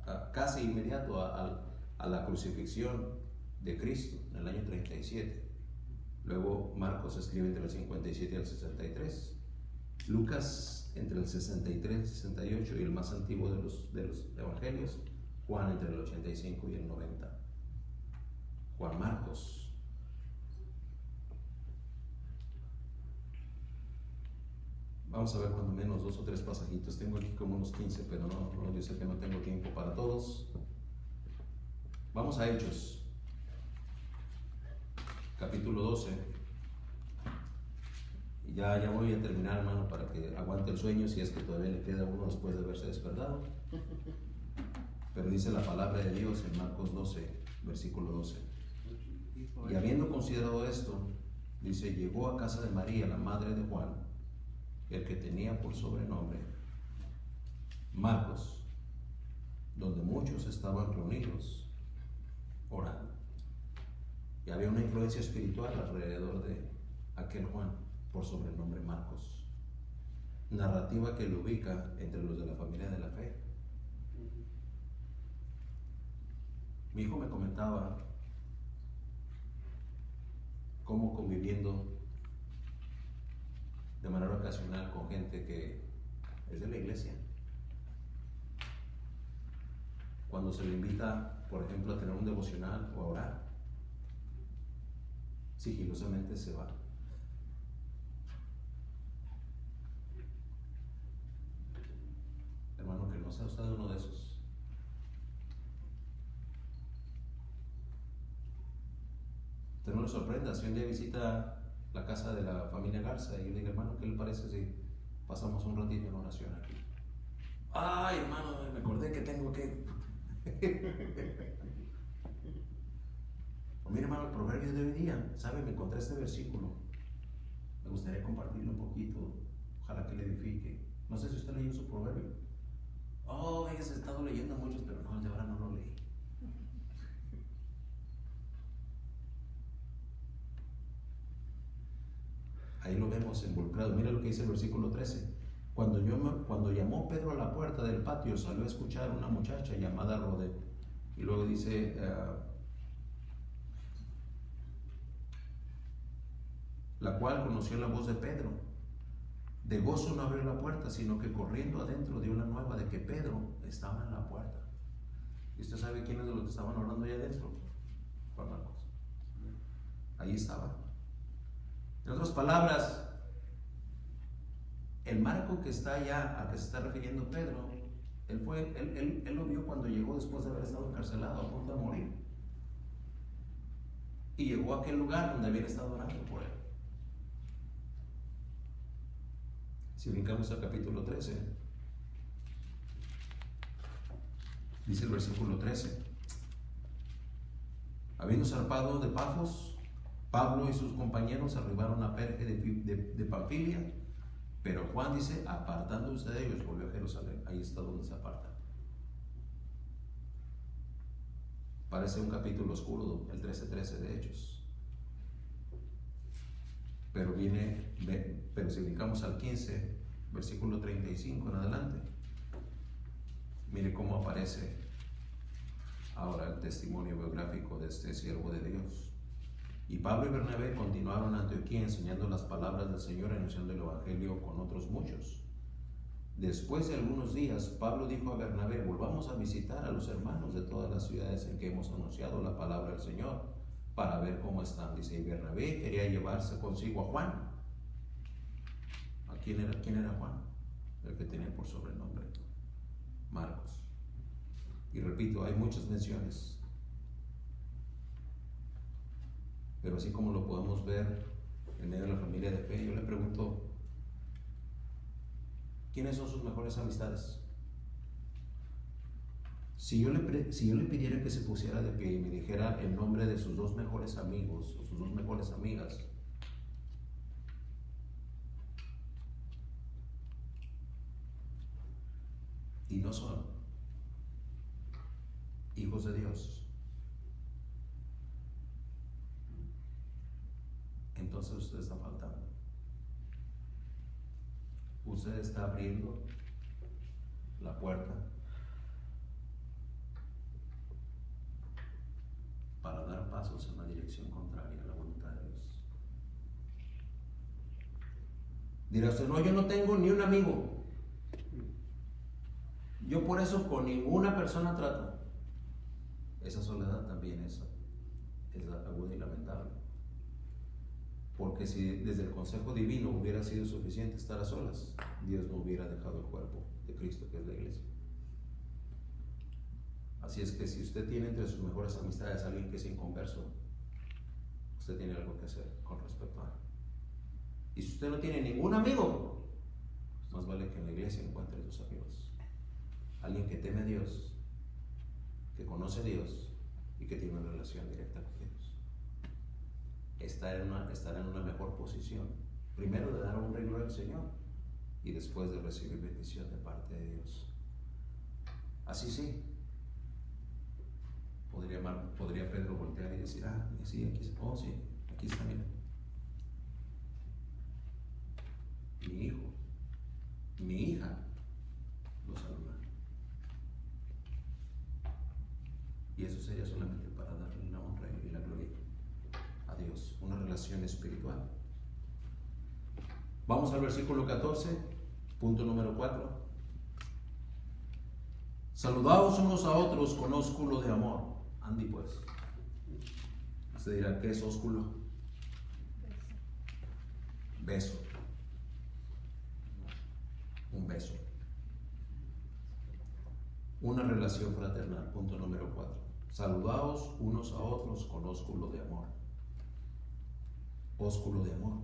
la crucifixión de Cristo en el año 37. Luego Marcos se escribe entre el 57 y el 63. Lucas entre el 63 y el 68, y el más antiguo de los evangelios, Juan, entre el 85 y el 90. Juan Marcos. Vamos a ver cuando menos 2 o 3 pasajitos. Tengo aquí como unos 15, pero no, yo sé que no tengo tiempo para todos. Vamos a Hechos, capítulo 12. Y ya voy a terminar, hermano, para que aguante el sueño, si es que todavía le queda uno después de haberse despertado. Pero dice la palabra de Dios en Marcos 12, versículo 12. Y habiendo considerado esto, dice, llegó a casa de María, la madre de Juan, el que tenía por sobrenombre Marcos, donde muchos estaban reunidos orando. Y había una influencia espiritual alrededor de aquel Juan por sobrenombre Marcos, narrativa que lo ubica entre los de la familia de la fe. Mi hijo me comentaba cómo conviviendo de manera ocasional con gente que es de la iglesia. Cuando se le invita, por ejemplo, a tener un devocional o a orar, sigilosamente se va. Hermano, que no sea usted uno de esos. Usted no le sorprenda si un día visita la casa de la familia Garza y yo le digo, hermano, ¿qué le parece si pasamos un ratito en oración aquí? Ay, hermano, me acordé que tengo que... O mire, hermano, el proverbio de hoy día, ¿sabe? Me encontré este versículo. Me gustaría compartirlo un poquito. Ojalá que le edifique. No sé si usted leyó su proverbio. Oh, he estado leyendo muchos, pero no, el de ahora no lo leí. Ahí lo vemos involucrado. Mira lo que dice el versículo 13. Cuando llamó Pedro a la puerta del patio, salió a escuchar a una muchacha llamada Rode. Y luego dice, la cual conoció la voz de Pedro. De gozo no abrió la puerta, sino que corriendo adentro dio la nueva de que Pedro estaba en la puerta. ¿Y usted sabe quiénes de los que estaban orando allá adentro? Juan Marcos. Ahí estaba. En otras palabras, el marco que está allá, a que se está refiriendo Pedro, él lo vio cuando llegó después de haber estado encarcelado, a punto de morir. Y llegó a aquel lugar donde habían estado orando por él. Si brincamos al capítulo 13, dice el versículo 13: habiendo zarpado de Pafos, Pablo y sus compañeros arribaron a Perge de Panfilia, pero Juan dice, apartándose de ellos, volvió a Jerusalén. Ahí está donde se aparta. Parece un capítulo oscuro, el 13:13 de Hechos. Pero si brincamos al 15, versículo 35 en adelante, mire cómo aparece ahora el testimonio biográfico de este siervo de Dios. Y Pablo y Bernabé continuaron a Antioquía enseñando las palabras del Señor, anunciando el Evangelio con otros muchos. Después de algunos días, Pablo dijo a Bernabé, volvamos a visitar a los hermanos de todas las ciudades en que hemos anunciado la palabra del Señor, para ver cómo están. Dice, y Bernabé quería llevarse consigo a Juan. ¿A quién era Juan? El que tenía por sobrenombre Marcos. Y repito, hay muchas menciones. Pero así como lo podemos ver en medio de la familia de fe, yo le pregunto, ¿quiénes son sus mejores amistades? Si yo le pidiera que se pusiera de pie y me dijera el nombre de sus dos mejores amigos o sus dos mejores amigas, y no son hijos de Dios, entonces usted está faltando. Usted está abriendo la puerta para dar pasos en la dirección contraria a la voluntad de Dios. Dirá usted, no, yo no tengo ni un amigo. Yo por eso con ninguna persona trato. Esa soledad también es aguda y lamentable. Porque si desde el consejo divino hubiera sido suficiente estar a solas, Dios no hubiera dejado el cuerpo de Cristo, que es la iglesia. Así es que si usted tiene entre sus mejores amistades a alguien que es inconverso, usted tiene algo que hacer con respecto a él. Y si usted no tiene ningún amigo, más vale que en la iglesia encuentre sus amigos. Alguien que teme a Dios, que conoce a Dios y que tiene una relación directa con Dios. Estará en una mejor posición, primero de dar honra y gloria al Señor y después de recibir bendición de parte de Dios. Así sí, podría Pedro voltear y decir, sí, aquí está, mira, mi hijo, mi hija lo saluda. Y eso sería solamente para darle la honra y la gloria a Dios, una relación espiritual. Vamos al versículo 14, punto número 4. Saludaos unos a otros con ósculo de amor. Andy, pues. Usted dirá, ¿qué es ósculo? Beso. Un beso. Una relación fraternal. Punto número 4. Saludaos unos a otros con ósculo de amor. Ósculo de amor.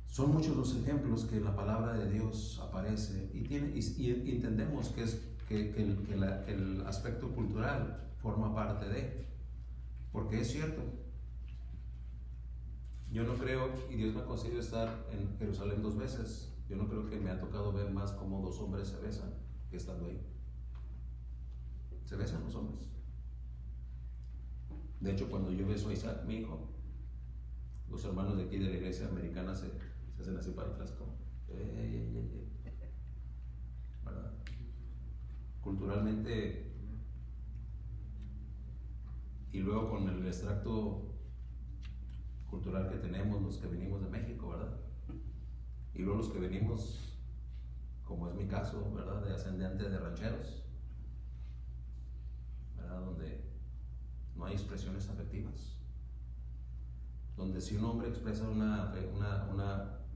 Son muchos los ejemplos que la palabra de Dios aparece y entendemos que el aspecto cultural forma parte de, porque es cierto. Yo no creo, y Dios me ha concedido estar en Jerusalén 2 veces, yo no creo que me ha tocado ver más como 2 hombres se besan que estando ahí. Se besan los hombres. De hecho, cuando yo beso a Isaac, mi hijo, los hermanos de aquí de la iglesia americana se hacen así para atrás como ¿verdad? Culturalmente, y luego con el extracto cultural que tenemos los que venimos de México, ¿verdad? Y luego los que venimos, como es mi caso, ¿verdad? De ascendente de rancheros, ¿verdad? Donde no hay expresiones afectivas, donde si un hombre expresa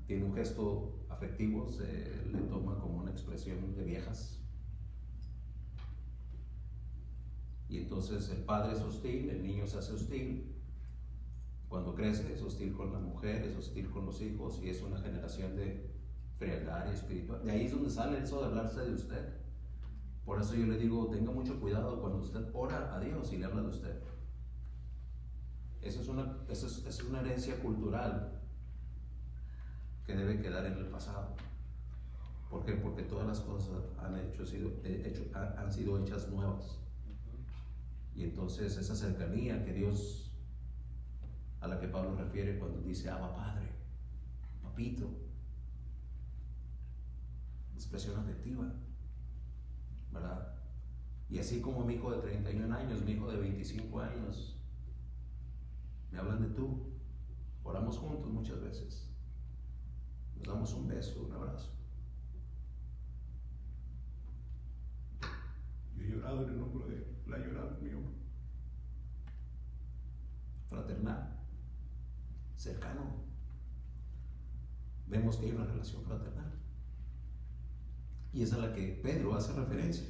tiene un gesto afectivo, se le toma como una expresión de viejas. Y entonces el padre es hostil, el niño se hace hostil. Cuando crece es hostil con la mujer, es hostil con los hijos, y es una generación de frialdad y espiritual. De ahí es donde sale eso de hablarse de usted. Por eso yo le digo, tenga mucho cuidado cuando usted ora a Dios y le habla de usted. Eso es una herencia cultural que debe quedar en el pasado. ¿Por qué? Porque todas las cosas han sido hechas nuevas. Y entonces esa cercanía que Dios, a la que Pablo refiere cuando dice Abba Padre, papito, expresión afectiva, ¿verdad? Y así como mi hijo de 31 años, mi hijo de 25 años, me hablan de tú, oramos juntos muchas veces, nos damos un beso, un abrazo. Yo he llorado en el hombro de él, la ha llorado en mi hombro. Fraternal, cercano. Vemos que hay una relación fraternal. Y es a la que Pedro hace referencia.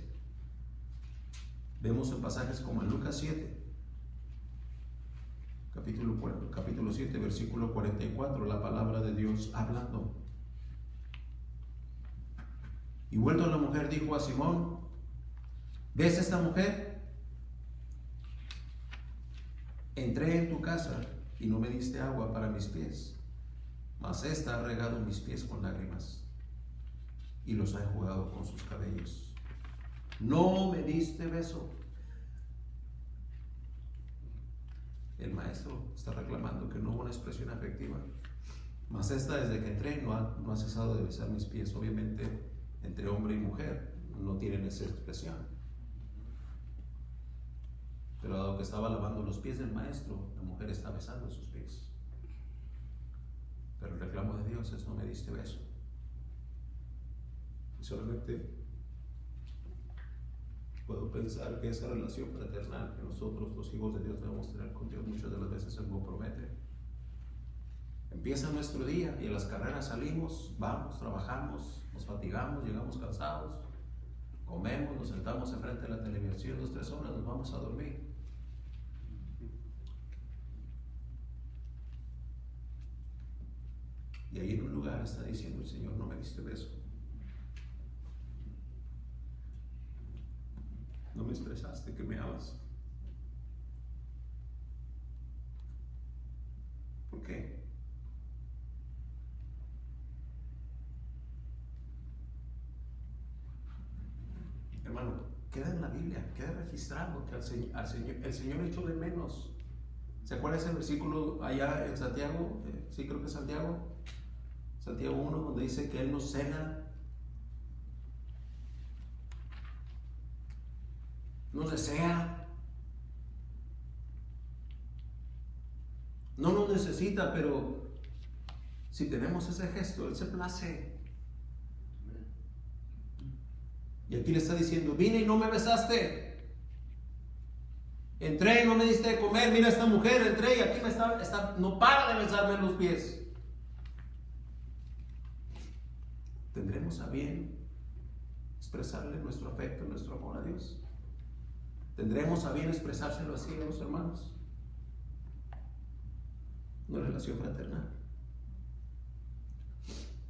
Vemos en pasajes como en Lucas 7, capítulo 7, versículo 44, la palabra de Dios hablando. Y vuelto a la mujer, dijo a Simón: ¿ves esta mujer? Entré en tu casa y no me diste agua para mis pies, mas esta ha regado mis pies con lágrimas y los ha enjugado con sus cabellos. No me diste beso. El maestro está reclamando que no hubo una expresión afectiva, mas esta, desde que entré, no ha cesado de besar mis pies. Obviamente, entre hombre y mujer no tienen esa expresión. Pero dado que estaba lavando los pies del maestro, la mujer está besando sus pies. Pero el reclamo de Dios es: no me diste beso. Y solamente puedo pensar que esa relación fraternal que nosotros, los hijos de Dios, debemos tener con Dios, muchas de las veces se compromete. Empieza nuestro día y en las carreras salimos, vamos, trabajamos, nos fatigamos, llegamos cansados, comemos, nos sentamos enfrente de la televisión 2 o 3 horas, nos vamos a dormir. Y ahí en un lugar está diciendo el Señor: no me diste beso. No me expresaste que me amas. ¿Por qué? Hermano, queda en la Biblia, queda registrado que el Señor echó de menos. ¿Se acuerda ese versículo allá en Santiago? Sí, creo que es Santiago 1, donde dice que Él nos cela, nos desea, no nos necesita, pero Si tenemos ese gesto, Él se place. Y aquí le está diciendo, vine y no me besaste. Entré y no me diste de comer. Mira esta mujer, entré y aquí me está no para de besarme en los pies. ¿Tendremos a bien expresarle nuestro afecto, nuestro amor a Dios? ¿Tendremos a bien expresárselo así a los hermanos? Una relación fraternal.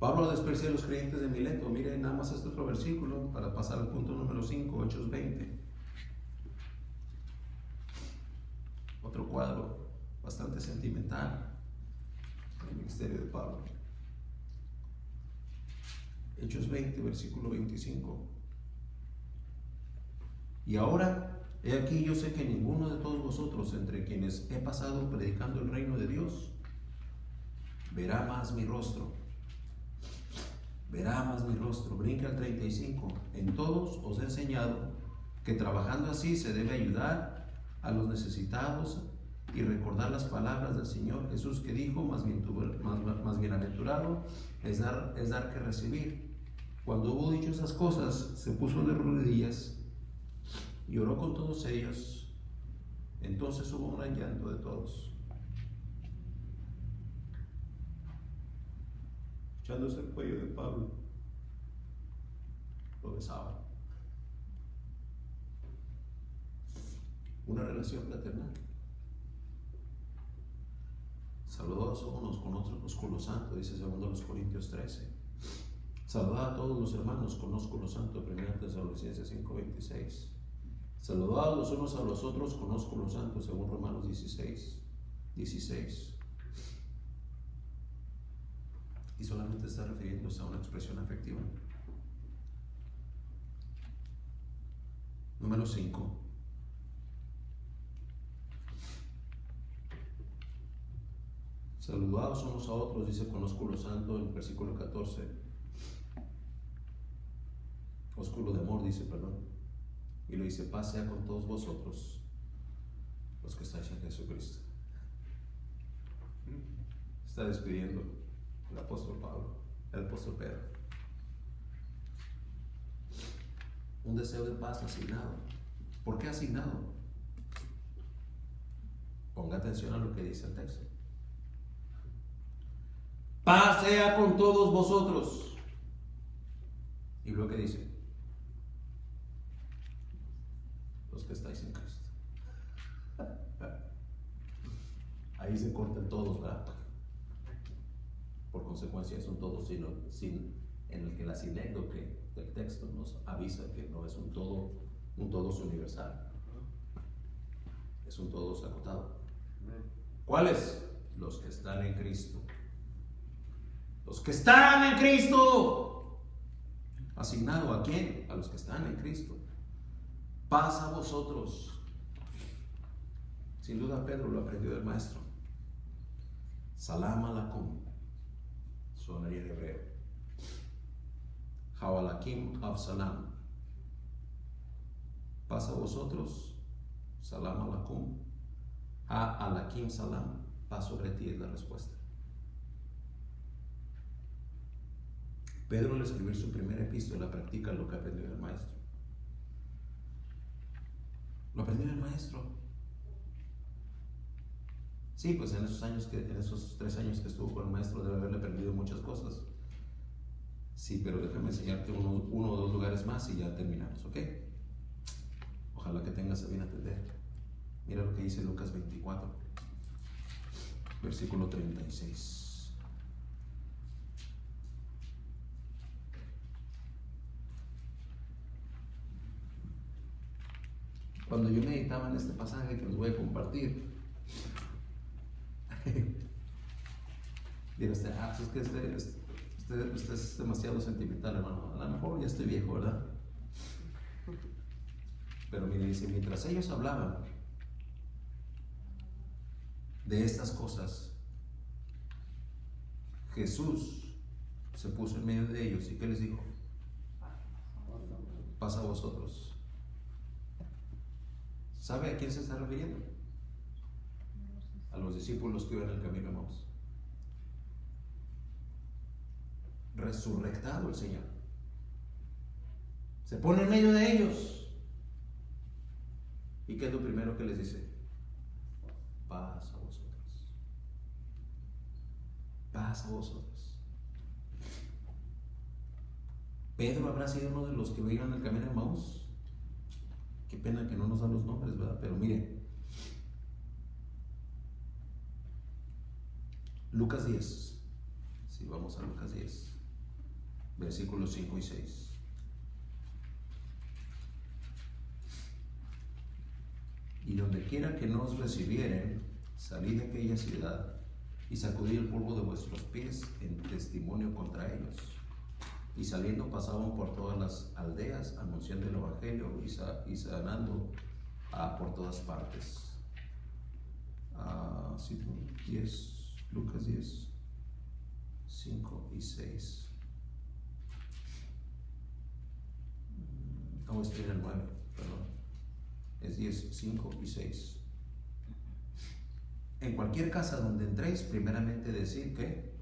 Pablo desprecia a los creyentes de Mileto. Miren nada más este otro versículo para pasar al punto número 5, Hechos 20. Otro cuadro bastante sentimental del ministerio de Pablo. Hechos 20, versículo 25. Y ahora, he aquí, yo sé que ninguno de todos vosotros, entre quienes he pasado predicando el reino de Dios, verá más mi rostro. Verá más mi rostro. Brinca al 35. En todos os he enseñado que trabajando así se debe ayudar a los necesitados y recordar las palabras del Señor Jesús, que dijo, más bienaventurado es dar que recibir. Cuando hubo dicho esas cosas, se puso de rodillas y oró con todos ellos. Entonces hubo un gran llanto de todos. Echándose el cuello de Pablo, lo besaba. Una relación fraternal. Saludados unos con otros, ósculo santo, dice 2 Corintios 13. Saludad a todos los hermanos con ósculo santo, 1 Tesalonicenses 5:26. Saludados los unos a los otros con ósculo santo, según Romanos 16. Y solamente está refiriéndose a una expresión afectiva. Número 5. Saludados unos a otros, dice con ósculo santo en el versículo 14. Ósculo de amor, dice, perdón. Y lo dice, paz sea con todos vosotros, los que estáis en Jesucristo. Está despidiendo el apóstol Pablo, el apóstol Pedro. Un deseo de paz asignado. ¿Por qué asignado? Ponga atención a lo que dice el texto. Paz sea con todos vosotros. Y luego que dice, los que estáis en Cristo. Ahí se cortan todos, ¿verdad? Por consecuencia son todos, en el que la sinécdoque del texto nos avisa que no es un todos universal, es un todos acotado. ¿Cuáles? Los que están en Cristo. Los que están en Cristo. ¿Asignado a quién? A los que están en Cristo. Paz a vosotros. Sin duda Pedro lo aprendió del maestro. Salam alakum. Sonaría en hebreo. Hawalakim Absalam. Paz a vosotros. Salam alakum. Ha alakim salam. Paz sobre ti es la respuesta. Pedro, al escribir su primera epístola, practica lo que aprendió del maestro. Lo aprendió del maestro. Sí, pues en esos 3 años que estuvo con el maestro debe haberle aprendido muchas cosas. Sí, pero déjame enseñarte uno o dos lugares más y ya terminamos, ¿ok? Ojalá que tengas a bien atender. Mira lo que dice Lucas 24, versículo 36. Cuando yo meditaba en este pasaje que les voy a compartir, dirá usted, es que usted es demasiado sentimental, hermano. A lo mejor ya estoy viejo, ¿verdad? Pero mire, dice, mientras ellos hablaban de estas cosas, Jesús se puso en medio de ellos y ¿qué les dijo? Paz a vosotros. ¿Sabe a quién se está refiriendo? A los discípulos que iban en el camino de Maús. resurrectado el Señor. Se pone en medio de ellos. ¿Y qué es lo primero que les dice? Paz a vosotros. Paz a vosotros. Pedro habrá sido uno de los que veían el camino de Maús. Qué pena que no nos dan los nombres, ¿verdad? Pero mire, Lucas 10. Si vamos a Lucas 10, versículos 5 y 6. Y donde quiera que nos recibieren, salid de aquella ciudad y sacudid el polvo de vuestros pies en testimonio contra ellos. Y saliendo pasaban por todas las aldeas, anunciando el evangelio y sanando por todas partes. 10, Lucas 10, 5 y 6. No, estoy en el 9, perdón. Es 10, 5 y 6. En cualquier casa donde entréis, primeramente decir que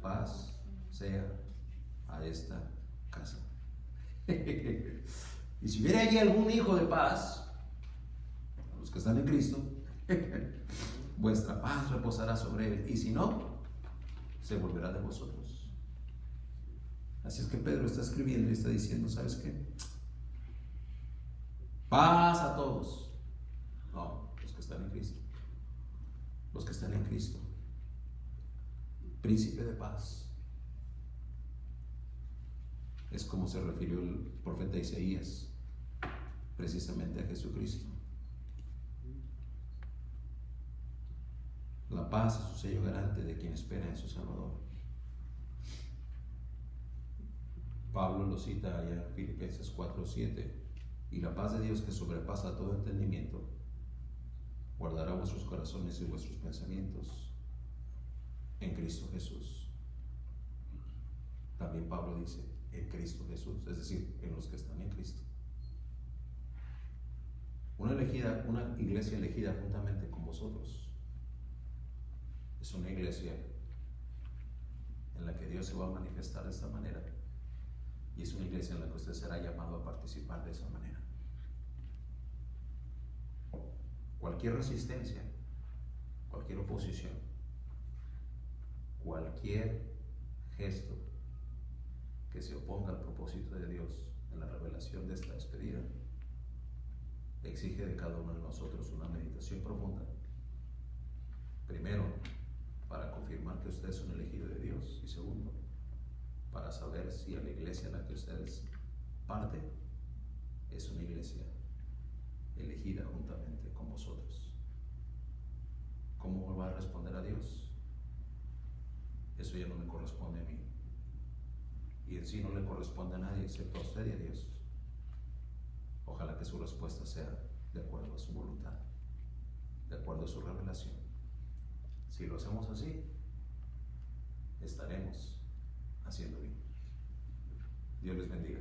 paz sea a esta casa. Y si hubiera allí algún hijo de paz, los que están en Cristo, vuestra paz reposará sobre él, y si no, se volverá de vosotros. Así es que Pedro está escribiendo y está diciendo, ¿sabes qué? Paz a todos. No, los que están en Cristo. Los que están en Cristo. Príncipe de paz. Es como se refirió el profeta Isaías precisamente a Jesucristo. La paz es su sello garante de quien espera en su Salvador. Pablo lo cita allá en Filipenses 4:7. Y la paz de Dios, que sobrepasa todo entendimiento, guardará vuestros corazones y vuestros pensamientos en Cristo Jesús. También Pablo dice, en Cristo Jesús, es decir, en los que están en Cristo. Una iglesia elegida juntamente con vosotros es una iglesia en la que Dios se va a manifestar de esta manera, y es una iglesia en la que usted será llamado a participar de esa manera. Cualquier resistencia, cualquier oposición, cualquier gesto que se oponga al propósito de Dios en la revelación de esta despedida, exige de cada uno de nosotros una meditación profunda. Primero, para confirmar que usted es un elegido de Dios, y segundo, para saber si la iglesia en la que usted es parte es una iglesia elegida juntamente con vosotros. ¿Cómo va a responder a Dios? Eso ya no me corresponde a mí, y en sí no le corresponde a nadie excepto a usted y a Dios. Ojalá que su respuesta sea de acuerdo a su voluntad, de acuerdo a su revelación. Si lo hacemos así, estaremos haciendo bien. Dios les bendiga.